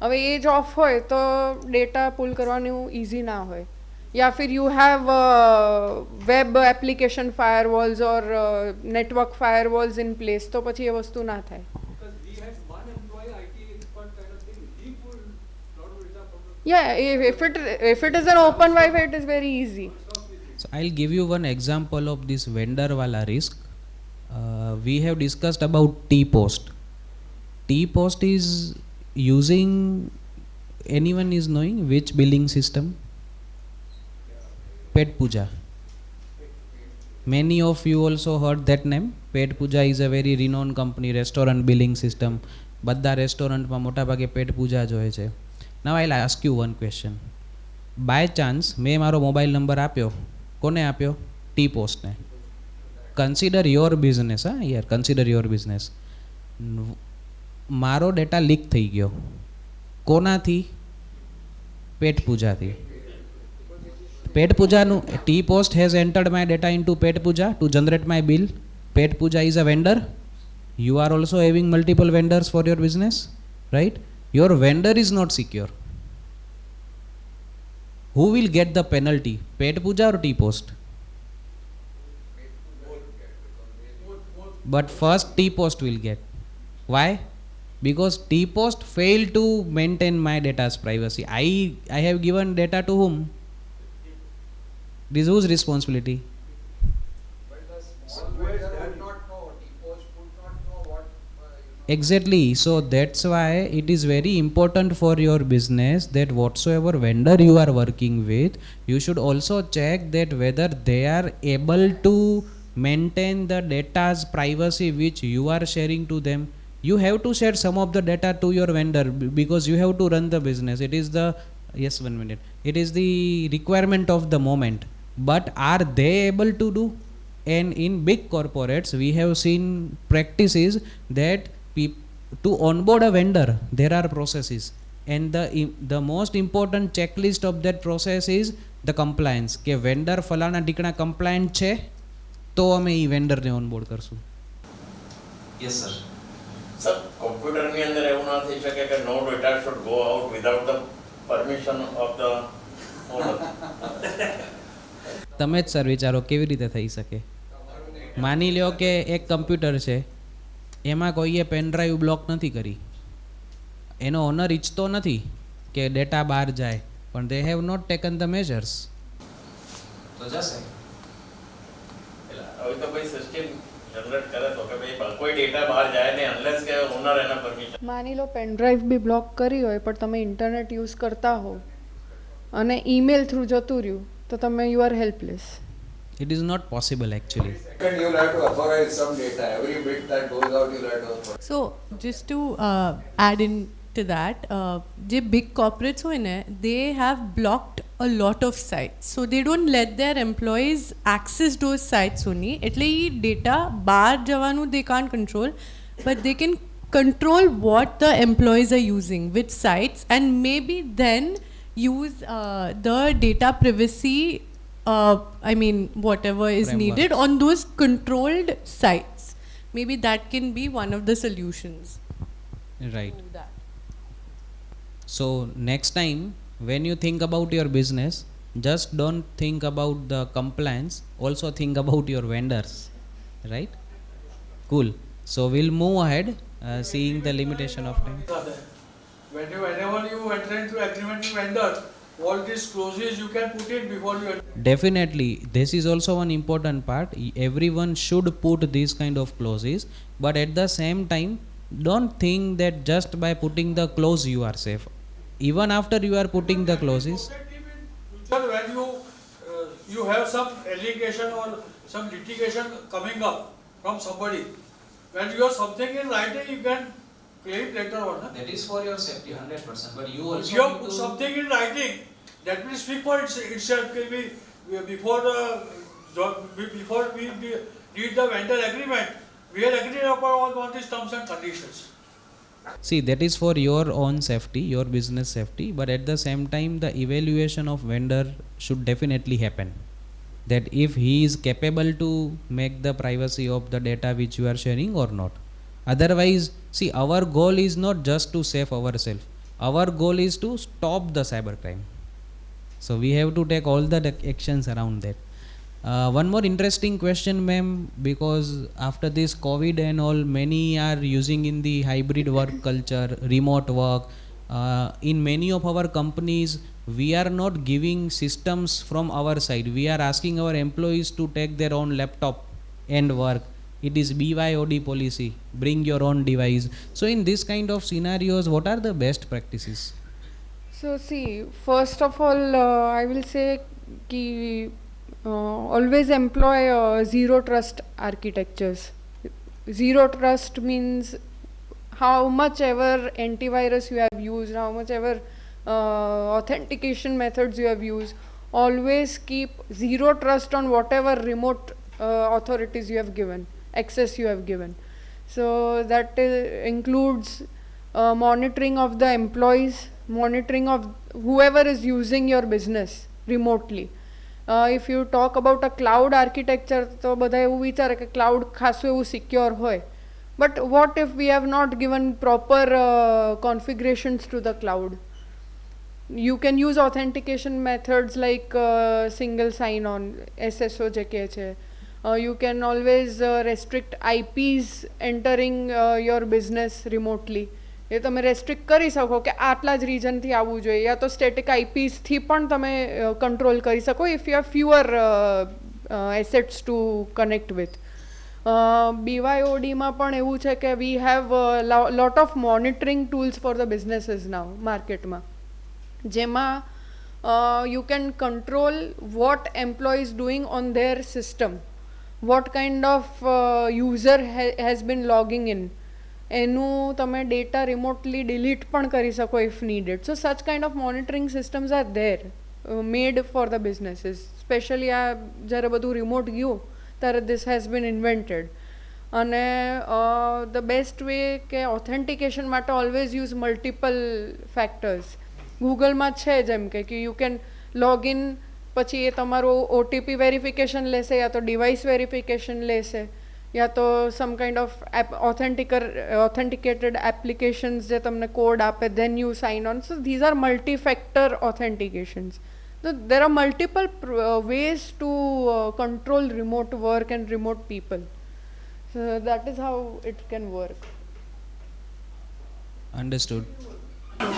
હવે એ જ ઓફ હોય તો ડેટા પુલ કરવાનું ઇઝી ના હોય. या फिर you have web application firewalls or network firewalls in place, तो પછી એ વસ્તુ ના થાય. Yeah, if it is an open Wi-Fi, it is very easy. So I'll give you one example of this vendor wala risk. We have discussed about T-Post. T-Post is using, anyone is knowing which billing system? Pet Puja. Many of you also heard that name. Pet Puja is a very renowned company, restaurant billing system. બધા રેસ્ટોરન્ટમાં મોટા ભાગે પેટ પૂજા જ હોય છે. Now I'll ask you one question. By chance મેં મારો mobile number આપ્યો, કોને આપ્યો? T-Post ને. Consider your business, consider your business. મારો ડેટા લીક થઈ ગયો. કોનાથી? પેટ પૂજાથી. Pet Puja, T-Post has entered my data into Pet Puja to generate my bill. Pet Puja is a vendor. You are also having multiple vendors for your business, right? Your vendor is not secure. Who will get the penalty? Pet Puja or T-Post? But first T-Post will get. Why? Because T-Post failed to maintain my data's privacy. I have given data to whom? This is whose responsibility? Exactly. So that's why it is very important for your business that whatsoever vendor you are working with, you should also check that whether they are able to maintain the data's privacy which you are sharing to them. You have to share some of the data to your vendor because you have to run the business. It is the, yes, 1 minute. It is the requirement of the moment. But are they able to do? And in big corporates, we have seen practices that to onboard a vendor, there are processes. And the most important checklist of that process is the compliance. કે vendor ફલાણા ઢીકણા compliant છે, તો અમે એ vendor ને onboard કરશું. Yes, sir. Sir, computer ની અંદર એવું ના થઈ શકે કે no data should go out without the permission of the owner. તમે જ સર વિચારો કેવી રીતે થઈ શકે. માની લ્યો કે એક કમ્પ્યુટર છે, એમાં કોઈએ પેન ડ્રાઈવ બ્લોક નથી કરી, એનો ઓનર ઈચ્છતો નથી કે ડેટા બહાર જાય, પણ they have not taken the measures. તો જશે. હવે તો કોઈ સિસ્ટમ જનરેટ કરે તો કે ભાઈ કોઈ ડેટા બહાર જાય ને અનલેસ કે ઓનર એના પરમિશન. માની લો પેન ડ્રાઈવ બી બ્લોક કરી હોય પણ તમે ઇન્ટરનેટ યુઝ કરતા હો અને ઈમેલ થ્રુ જતું રહ્યું તો તમે you are helpless. It is not possible actually. Second, you will have to authorize some data. Every bit that goes out, you will have to authorize. So, just to add in to that, the big corporates hoy na, they have blocked a lot of sites. So, they don't let their employees access those sites only. Etle ee data bahar javanu they can't control, but they can control what the employees are using, which sites, and maybe then use the data privacy whatever is needed on those controlled sites. Maybe that can be one of the solutions. Right. So next time when you think about your business, just don't think about the compliance, also think about your vendors. Right? Cool. So we'll move ahead, seeing the limitation of time. Whenever you enter into agreement with vendor, all these clauses you can put it before you enter. Definitely, this is also one important part. Everyone should put these kind of clauses, but at the same time, don't think that just by putting the clause you are safe. Even after you are putting the clauses. When you have some allegation or some litigation coming up from somebody, when you have something in writing, you can claim later on. That is for your safety, 100%. But you also if you have something in writing, that will speak for itself. Can be before we read the vendor agreement, we are agreed upon all these terms and conditions. See, that is for your own safety, your business safety, but at the same time the evaluation of vendor should definitely happen, that if he is capable to make the privacy of the data which you are sharing or not. Otherwise, see, our goal is not just to save ourselves, our goal is to stop the cybercrime. So we have to take all the actions around that. One more interesting question, ma'am, because after this COVID and all, many are using in the hybrid work culture, remote work. In many of our companies, we are not giving systems from our side. We are asking our employees to take their own laptop and work. It is BYOD policy, bring your own device. So in this kind of scenarios, what are the best practices? So see, first of all, I will say ki always employ zero trust architectures. Zero trust means how much ever antivirus you have used, how much ever authentication methods you have used, always keep zero trust on whatever remote authorities you have given, access you have given. So that includes monitoring of the employees, monitoring of whoever is using your business remotely. If you talk about a cloud architecture, તો બધા એવું વિચારે કે cloud ખાસું એવું secure હોય. But what if we have not given proper configurations to the cloud? You can use authentication methods like single sign-on, SSO જે કહે છે. You can always restrict IPs entering your business remotely. એ તમે રેસ્ટ્રિક્ટ કરી શકો કે આટલા જ રીજનથી આવવું જોઈએ, યા તો સ્ટેટિક આઈપીસથી પણ તમે કંટ્રોલ કરી શકો if you have fewer assets to connect with. BYODમાં પણ એવું છે કે we have lot of monitoring tools for the businesses now માર્કેટમાં, જેમાં you can control what employee is doing on their system, what kind of user has been logging in. એનું તમે data remotely delete પણ કરી શકો if needed. સો સચ kind of monitoring systems are there made four the businesses. Specially આ જ્યારે બધું remote ગયું ત્યારે ધીસ હેઝ બીન ઇન્વેન્ટેડ. અને ધ બેસ્ટ વે કે ઓથેન્ટિકેશન માટે ઓલવેઝ યુઝ મલ્ટિપલ ફેક્ટર્સ. ગૂગલમાં છે જેમ કે યુ કેન લોગ ઇન, પછી એ તમારું OTP વેરિફિકેશન લેશે, યા તો ડિવાઇસ વેરિફિકેશન લેશે, યા તો સમ કાઇન્ડ ઓફ authenticated applications જે તમને કોડ આપે, then you sign on. So these are multi-factor authentications. So there are multiple ways to control remote work and remote people. So that is how it can work. Understood.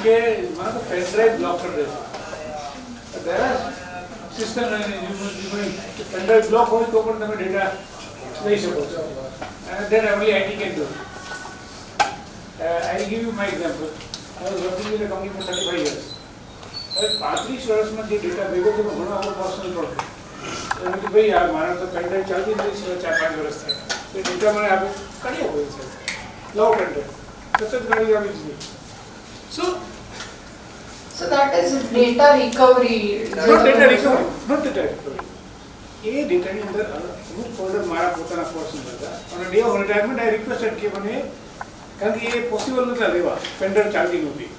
કે મારા તો pen drive block કરી દે છે ત્યારે system pen drive block હોય તો પણ તમે ડેટા લઈ શકો છો અને then only IT can do it. I'll give you my example. I was working with a company for 35 years. હવે 35 વર્ષમાં જે ડેટા ભેગો થયો ઘણો આપણો પર્સનલ પ્રોબ્લેમ એમ કે ભાઈ આ મારા તો પેન ડ્રાઈવ ચાલતી નથી 4-5 વર્ષ થાય તો ડેટા મને આપે કરી આપો છે લવ પેન ડ્રાઈવ સતત કરી આપી છે So that is data recovery. Not data recovery. એ ડેટાની અંદર અમુક ફોલ્ડર મારા પોતાના પર્સનલ હતા અને day of retirement I requested કે મને કારણ કે એ પોસિબલ નહોતા લેવા પેન ડ્રાઈવ ચાલતી નહોતી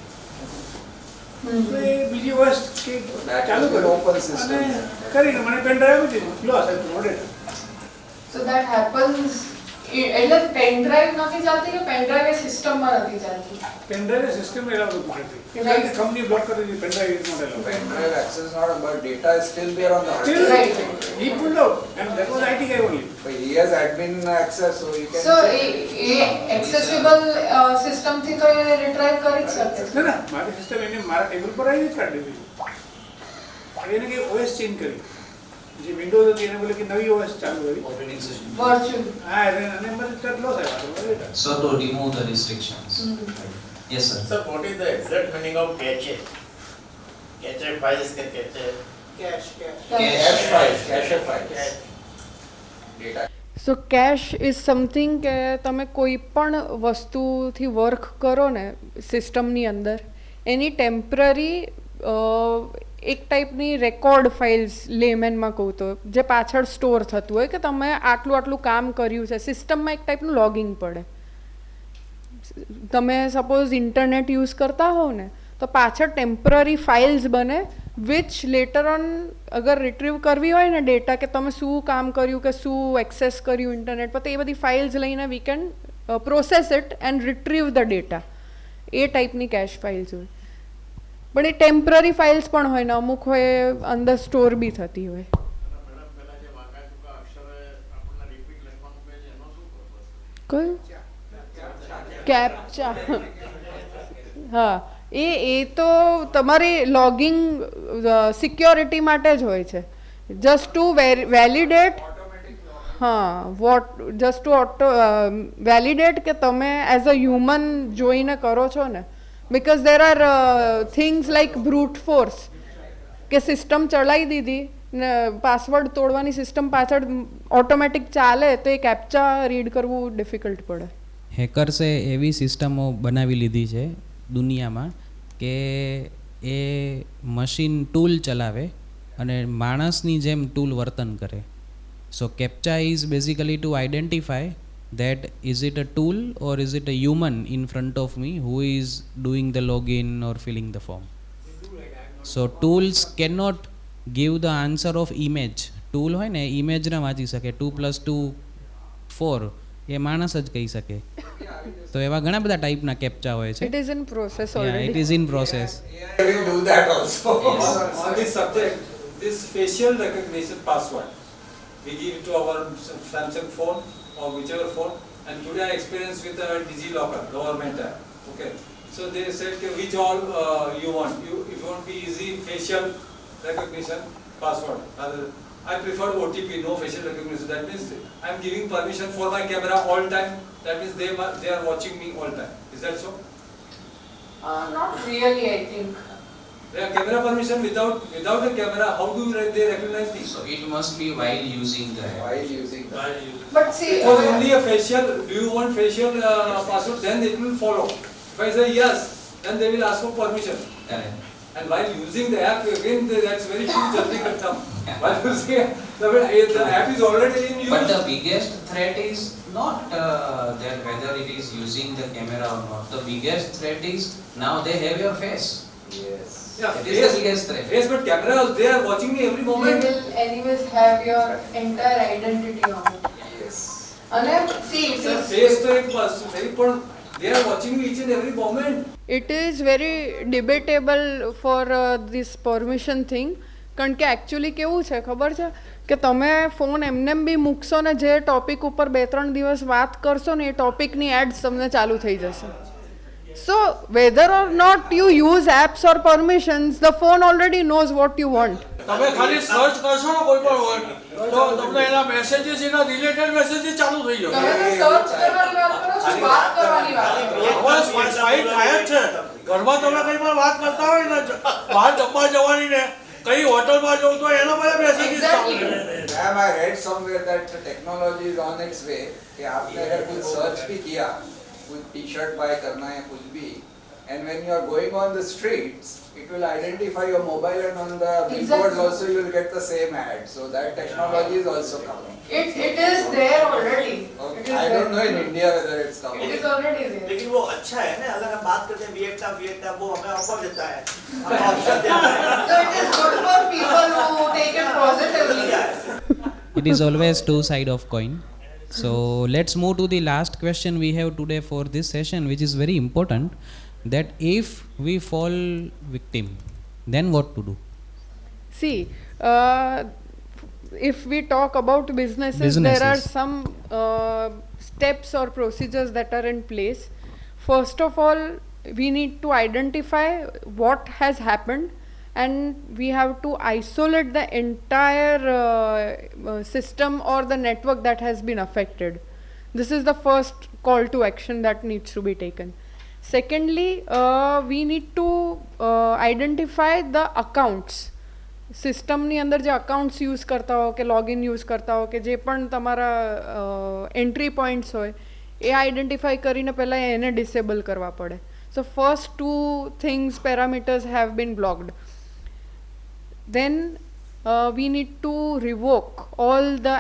તો એ બીજી વસ્ત કે ચાલુ કરો અને કરીને મને પેન ડ્રાઈવ આપી દીધી લો સાહેબ તમારો ડેટા. So that happens. એટલે પેન ડ્રાઈવ નથી ચાલતી કે પેન ડ્રાઈવ એ સિસ્ટમમાં નથી ચાલતી? પેન ડ્રાઈવ એ સિસ્ટમ એલાઉ નથી કરતી કે ભાઈ કંપની બ્લોક કરી દીધી pen drive is not allow. Pen drive access not, but data is still there on the hard Still, drive. he pulled out and that was IT guy only. But he has admin access, so he can. So A accessible system થી તો એ retrieve કરી જ શકે છે. ના મારી system એને મારા ટેબલ પર આવી જ કાઢી દીધી હવે એને કે OS ચેન્જ કરી જે વિન્ડોઝ હતી એને બોલે કે નવી OS ચાલુ કરી ઓપરેટિંગ સિસ્ટમ વર્ચ્યુઅલ હા અને મને તરત લો સાહેબ So to remove the restrictions. Yes sir. Sir, what is the exact meaning of cache? Cache files ke cache? Cache files. Data. So cache is something કે તમે કોઈ પણ વસ્તુથી વર્ક કરો ને સિસ્ટમની અંદર એની ટેમ્પરરી એક ટાઈપની રેકોર્ડ ફાઇલ્સ લેમેનમાં કહું તો જે પાછળ સ્ટોર થતું હોય કે તમે આટલું કામ કર્યું છે સિસ્ટમમાં એક ટાઈપનું લોગિંગ પડે તમે સપોઝ ઇન્ટરનેટ યુઝ કરતા હોવ ને તો પાછળ ટેમ્પરરી ફાઇલ્સ બને વિચ લેટર ઓન અગર રિટ્રીવ કરવી હોય ને ડેટા કે તમે શું કામ કર્યું કે શું એક્સેસ કર્યું ઇન્ટરનેટ પર તો એ બધી ફાઇલ્સ લઈને we can process it and retrieve the data એ ટાઈપની કેશ ફાઇલ્સ હોય પણ એ ટેમ્પરરી ફાઇલ્સ પણ હોય ને અમુક હોય અંદર સ્ટોર બી થતી હોય કયું કેપ્ચા હા એ તો તમારી લોગિંગ સિક્યોરિટી માટે જ હોય છે જસ્ટ ટુ વેલિડેટ હા જસ્ટ ટુ વેલિડેટ કે તમે એઝ અ હ્યુમન જોઈને કરો છો ને because there are things like brute force કે સિસ્ટમ ચલાવી દીધી ને પાસવર્ડ તોડવાની સિસ્ટમ પાછળ ઓટોમેટિક ચાલે તો એ કેપ્ચા રીડ કરવું ડિફિકલ્ટ પડે હેકર્સે એવી સિસ્ટમો બનાવી લીધી છે દુનિયામાં કે એ મશીન ટૂલ ચલાવે અને માણસની જેમ ટૂલ વર્તન કરે so captcha is basically to identify that is it a tool or is it a human in front of me who is doing the login or filling the form. So tools cannot give the answer of image. tool હોય ને image ના વાંચી શકે 2 + 2 4 એ માણસ જ કહી શકે તો એવા ઘણા બધા ટાઈપના કેપ્ચા હોય છે it is in process already. Yeah, it is in process. We will do that also. On this subject, this facial recognition password we give it to our Samsung phone or whichever phone, and today I experienced with a DigiLocker government app. Okay, so they said which all you want. If you want be easy facial recognition password. I prefer OTP, no facial recognition. That means I am giving permission for my camera all time. That means they are watching me all time. Is that so? Not really, I think. Yeah, camera permission without the camera, how do they recognize me? So it must be while using the app. While using the app. But see, it was only a facial. Do you want facial password? Then it will follow. If I say yes, then they will ask for permission. Correct. And while using the app, again that's very true technical term. While using the app is already in use. But the biggest threat is not that whether it is using the camera or not. The biggest threat is now they have your face. Yes. Yeah, it is the biggest threat. Yes, but camera, they are watching me every moment. They will anyways have your entire identity on it. Yes. And see, it Sir, is face to एक बस very important. They are watching you each and every moment. it is very debatable for this permission thing. કારણ કે actually કેવું છે ખબર છે કે તમે ફોન એમનેમ બી મૂકશો ને જે ટોપિક ઉપર 2-3 દિવસ વાત કરશો ને એ ટોપિકની એડ્સ તમને ચાલુ થઈ જશે So whether or not you use apps or permissions, the phone already knows what you want. તમે ખાલી સર્ચ કરશો ને કોઈ પણ વર્ડ તો તમને એના મેસેજીસ એના રિલેટેડ મેસેજીસ ચાલુ થઈ જશે. તમે સર્ચ કરવાની વાત કરો છો, વાત કરવાની વાત. હવે સ્પાઇક થાય જ છે. ઘરમાં તમે કઈ પણ વાત કરતા હોય ને બહાર જમવા જવાની ને કઈ હોટલમાં જવું તો એના બધા મેસેજીસ ચાલુ રહે. Ma'am, I read somewhere that the technology is on its way कि आपने अगर कुछ सर्च भी किया कुछ टी-शर्ट बाय करना है कुछ भी and when you are going on the streets it will identify your mobile and on the billboards also you will get the same ad, so that technology is also coming. It is there already. Okay. I don't know in India whether it's coming. It is already there. लेकिन वो अच्छा है ना, अगर हम बात करते हैं वियतनाम वो हमें ऑफर देता है, हमें ऑप्शन देता है. So it is good for people who take it positively. It is always two sides of coin. So let's move to the last question we have today for this session, which is very important, that if we fall victim, then what to do? See, if we talk about businesses, there are some steps or procedures that are in place. First of all, we need to identify what has happened and we have to isolate the entire system or the network that has been affected. This is the first call to action that needs to be taken. Secondly, we need to identify the accounts. સિસ્ટમની અંદર જે accounts use કરતા હો કે login use કરતા હો કે જે પણ તમારા એન્ટ્રી પોઈન્ટ્સ હોય એ આઈડેન્ટિફાઈ કરીને પહેલાં એને ડિસેબલ કરવા પડે. So first 2 things parameters have been blocked. Then we need to revoke all the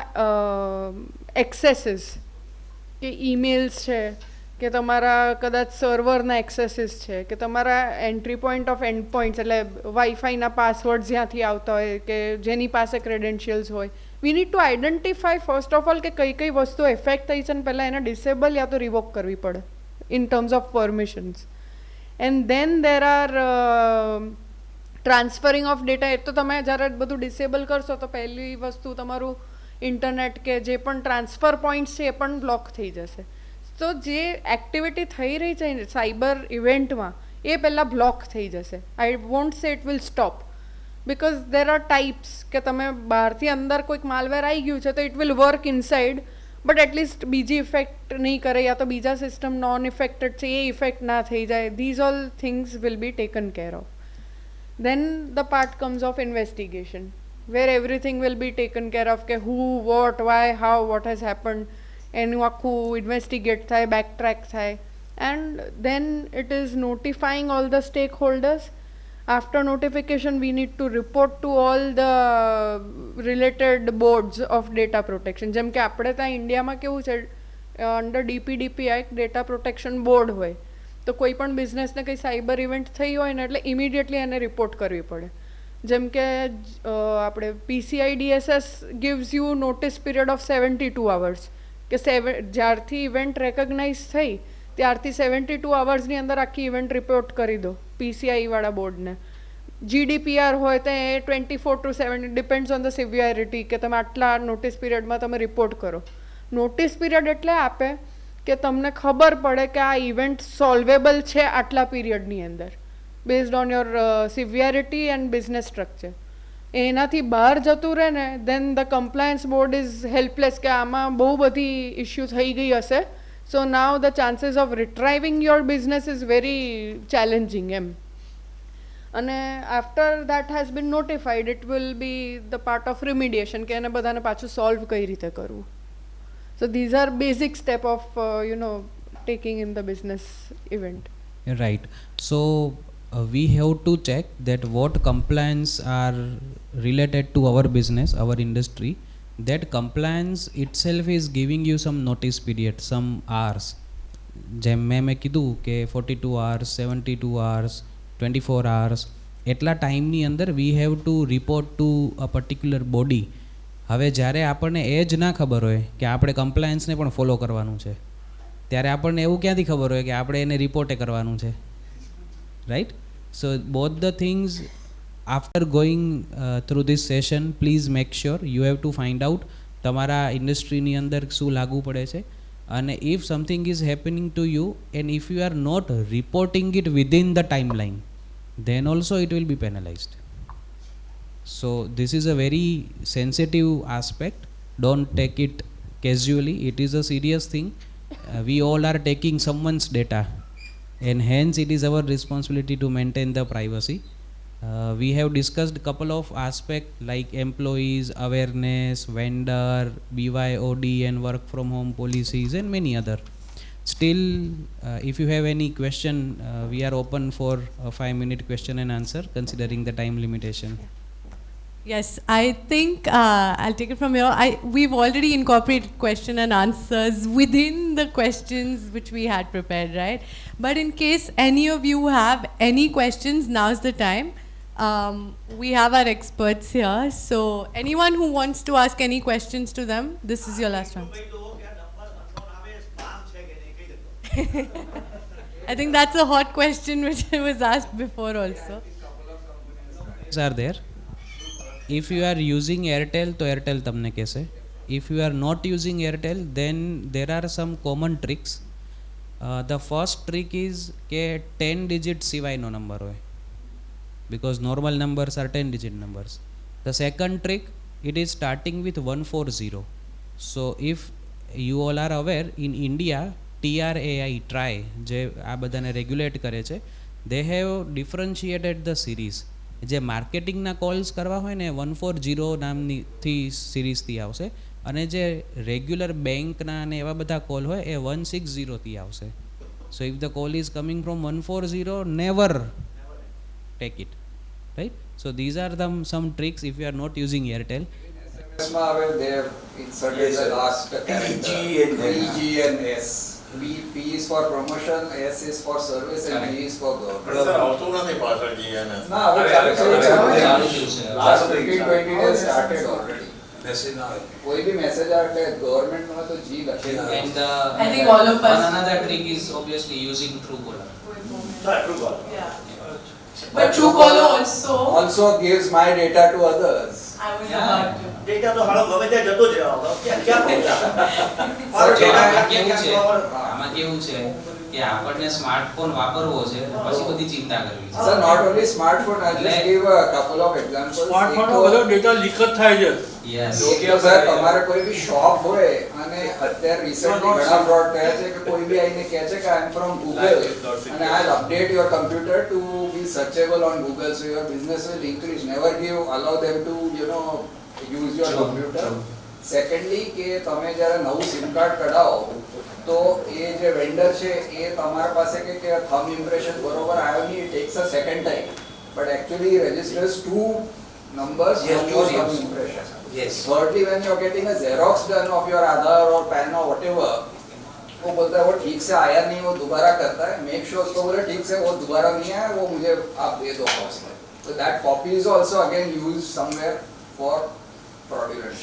accesses કે emails છે કે તમારા કદાચ સર્વરના એક્સેસીસ છે કે તમારા entry point of and points એટલે વાઈફાઈના પાસવર્ડ જ્યાંથી આવતા હોય કે જેની પાસે ક્રેડેન્શિયલ્સ હોય, વી need two identify first of all કે કઈ કઈ વસ્તુ એફેક્ટ થઈ છે અને પહેલાં એને ડિસેબલ યા તો રિવોક કરવી પડે in terms of permissions. And then there are transferring of data. એ તો તમે જ્યારે બધું ડિસેબલ કરશો તો પહેલી વસ્તુ તમારું ઇન્ટરનેટ કે જે પણ ટ્રાન્સફર પોઈન્ટ્સ છે એ પણ બ્લોક થઈ જશે. તો જે એક્ટિવિટી થઈ રહી છે સાયબર ઇવેન્ટમાં એ પહેલાં બ્લોક થઈ જશે. આઈ વોન્ટ સે it will stop because there are types કે તમે બહારથી અંદર કોઈક માલવેર આવી ગયું છે તો it will work inside but at least બીજી ઇફેક્ટ નહીં કરે યા તો બીજા સિસ્ટમ નોન ઇફેક્ટેડ છે એ ઇફેક્ટ ના થઈ જાય. These all things will be taken care of. Then the part comes of investigation where everything will be taken care of કે who what why how what has happened એનું આખું investigate થાય, back track થાય and then it is notifying all the stakeholders. After notification we need to report to all the related boards of data protection. જેમ કે આપણે ત્યાં ઇન્ડિયામાં કેવું છે under DPDP act data protection board હોય તો કોઈ પણ બિઝનેસને કંઈ સાયબર ઇવેન્ટ થઈ હોય ને એટલે ઇમિડિયેટલી એને રિપોર્ટ કરવી પડે. જેમ કે આપણે PCI DSS gives you notice period of 72 hours કે જ્યારથી ઇવેન્ટ રેકગ્નાઇઝ થઈ ત્યારથી 72 hours અંદર આખી ઇવેન્ટ રિપોર્ટ કરી દો PCI વાળા બોર્ડને. GDPR હોય તો એ 24 to 7 depends on the severity કે તમે આટલા નોટિસ પીરિયડમાં તમે રિપોર્ટ કરો. નોટિસ પીરિયડ એટલે આપે કે તમને ખબર પડે કે આ ઇવેન્ટ સોલ્વેબલ છે આટલા પીરિયડની અંદર based on your severity and business structure. એનાથી બહાર જતું રહે ને then the compliance board is helpless કે આમાં બહુ બધી ઇસ્યુ થઈ ગઈ હશે. So now the chances of retrieving your business is very challenging એમ. અને after that has been notified it will be the part of remediation કે એને બધાને પાછું સોલ્વ કઈ રીતે કરવું. So these are basic step of taking in the business event. Right. So we have to check that what compliance are related to our business, our industry. That compliance itself is giving you some notice period, some hours. જેમ મેં કીધું કે 42 hours, 72 hours, 24 hours એટલા ટાઈમની અંદર we have to report to a particular body. હવે જ્યારે આપણને એ જ ના ખબર હોય કે આપણે કમ્પ્લાયન્સને પણ ફોલો કરવાનું છે ત્યારે આપણને એવું ક્યાંથી ખબર હોય કે આપણે એને રિપોર્ટે કરવાનું છે, right? So both the things after going through this session please make sure you have to find out તમારા ઇન્ડસ્ટ્રીની અંદર શું લાગુ પડે છે And if something is happening to you and if you are not reporting it within the timeline, then also it will be penalized. So this is a very sensitive aspect. Don't take it casually. It is a serious thing. We all are taking someone's data, and hence it is our responsibility to maintain the privacy. We have discussed a couple of aspects like employees, awareness, vendor, BYOD and work from home policies and many other. Still, if you have any question, we are open for a 5-minute question and answer considering the time limitation. Yes, I think I'll take it from here. We've already incorporated question and answers within the questions which we had prepared, right? But in case any of you have any questions, now's the time. We have our experts here. So anyone who wants to ask any questions to them, this is your last chance. I think that's a hot question which was asked before also. Are there? If you are using Airtel, तो Airtel तमने कैसे? If you are not using Airtel, then there are some common tricks. The first trick is के 10 digit सिवाय no number होए, because normal numbers are 10 digit numbers. The second trick, it is starting with 140. So if you all are aware, in India TRAI try જે આ બધાને regulate કરે છે, they have differentiated the series. જે માર્કેટિંગના calls કરવા હોય ને 140 નામની સિરીઝથી આવશે, અને જે રેગ્યુલર બેંકના અને એવા બધા કોલ હોય એ 160થી આવશે. સો if the call is coming from 140, never take it, right? So these R some tricks if you are not using Airtel. They have inserted the last character, E, G and S. P is for promotion, S is for service and G is for government. Sir, આવતું નથી પાછળ G અને S. ના, હવે ચાલુ છે. Last 15-20 days started already. Message ના આવે. કોઈ भी message આવે government માં તો G લખેલું. And I think all of us. another trick is obviously using Truecaller. Truecaller. Yeah. But Truecaller also gives my data to others. I was about to. Data તો હાલો ગમે ત્યાં જતો જ રહેવાનો. ક્યાં આમાં કેવું છે કે આપણને સ્માર્ટફોન વાપરવો છે પછી બધી ચિંતા કરવી છે. Sir, not only smartphone, I'll just give a couple of examples. Smartphone નો બધો ડેટા લીક જ થાય છે. Yes. સર તમારે કોઈ બી શોપ હોય અને અત્યારે રિસેન્ટલી ઘણા ફ્રોડ થયા છે કે કોઈ બી આવીને કહે છે કે આઈ એમ ફ્રોમ ગૂગલ અને I'll update your computer to be searchable on Google so your business will increase. Never allow them to use your computer. Secondly કે તમે જ્યારે નવું સિમ કાર્ડ કઢાવો તો એ જે વેન્ડર છે એ તમારા પાસે કે થંબ ઇમ્પ્રેશન બરોબર આવ્યો નહીં, it takes a second time, but actually registers 2 numbers on your thumb impression. Yes. Thirdly, when you're getting a Xerox done of your Aadhaar or PAN or whatever, वो बोलता है वो ठीक से आया नहीं, वो दोबारा करता है, मेक श्योर उसको बोले ठीक से वो दोबारा नहीं आया, वो मुझे आप दे दो copy. So that copy is also again used somewhere for fraudulent.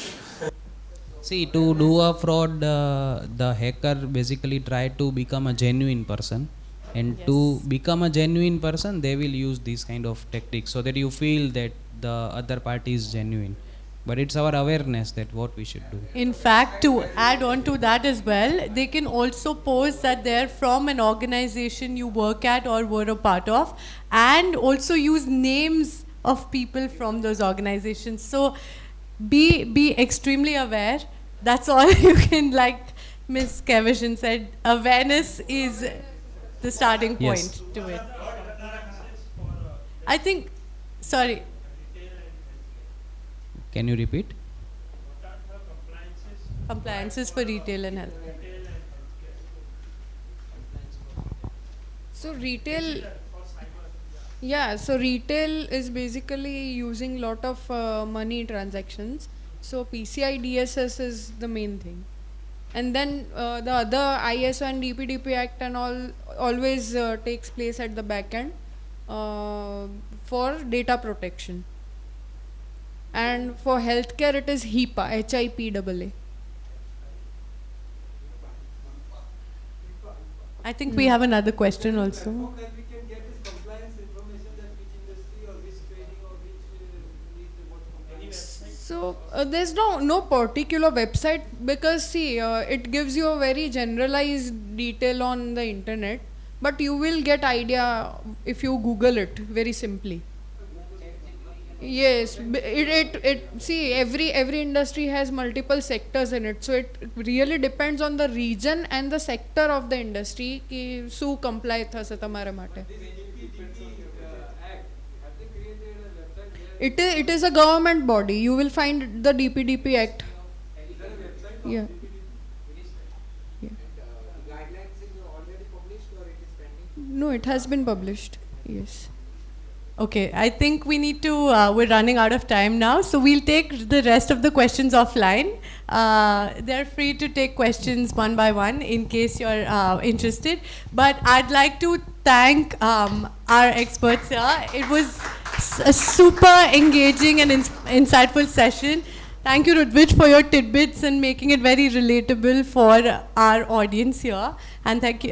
See, to do a fraud, the hacker basically try to become a genuine person, and to become a genuine person, they will use these kind of tactics so that you feel that the other party is genuine. But it's our awareness that what we should do. In fact, to add on to that as well, they can also post that they're from an organization you work at or were a part of, and also use names of people from those organizations. So be extremely aware. That's all you can, like Ms. Kaivashin said, awareness is the starting point to it. I think, sorry. Can you repeat? Compliances for retail and health. So retail, so retail is basically using lot of money transactions. So PCI DSS is the main thing, and then the other ISO and DPDP Act and all always takes place at the back end for data protection. And for healthcare it is HIPAA, HIPAA. I think we have another question also. So there's no particular website because see it gives you a very generalized detail on the internet, but you will get idea if you Google it very simply. Yes, it see every industry has multiple sectors in it, so it really depends on the region and the sector of the industry कि શું comply થશે તમારા માટે. It is a government body. You will find the DPDP Act. Yeah. No, it has been published. Yes. Okay, I think we need to, we're running out of time now, so we'll take the rest of the questions offline. They're free to take questions one by one in case you're interested. But I'd like to thank our experts here. It was a super engaging and insightful session. Thank you, Rutvij, for your tidbits and making it very relatable for our audience here. And thank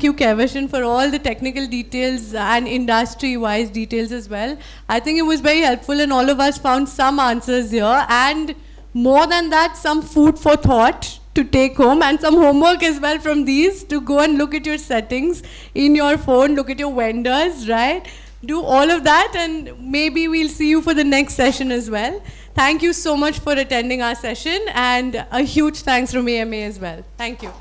you, Kaivashin, for all the technical details and industry-wise details as well. I think it was very helpful, and all of us found some answers here. And more than that, some food for thought to take home, and some homework as well from these to go and look at your settings in your phone, look at your vendors, right? Do all of that, and maybe we'll see you for the next session as well. Thank you so much for attending our session, and a huge thanks from AMA as well. Thank you.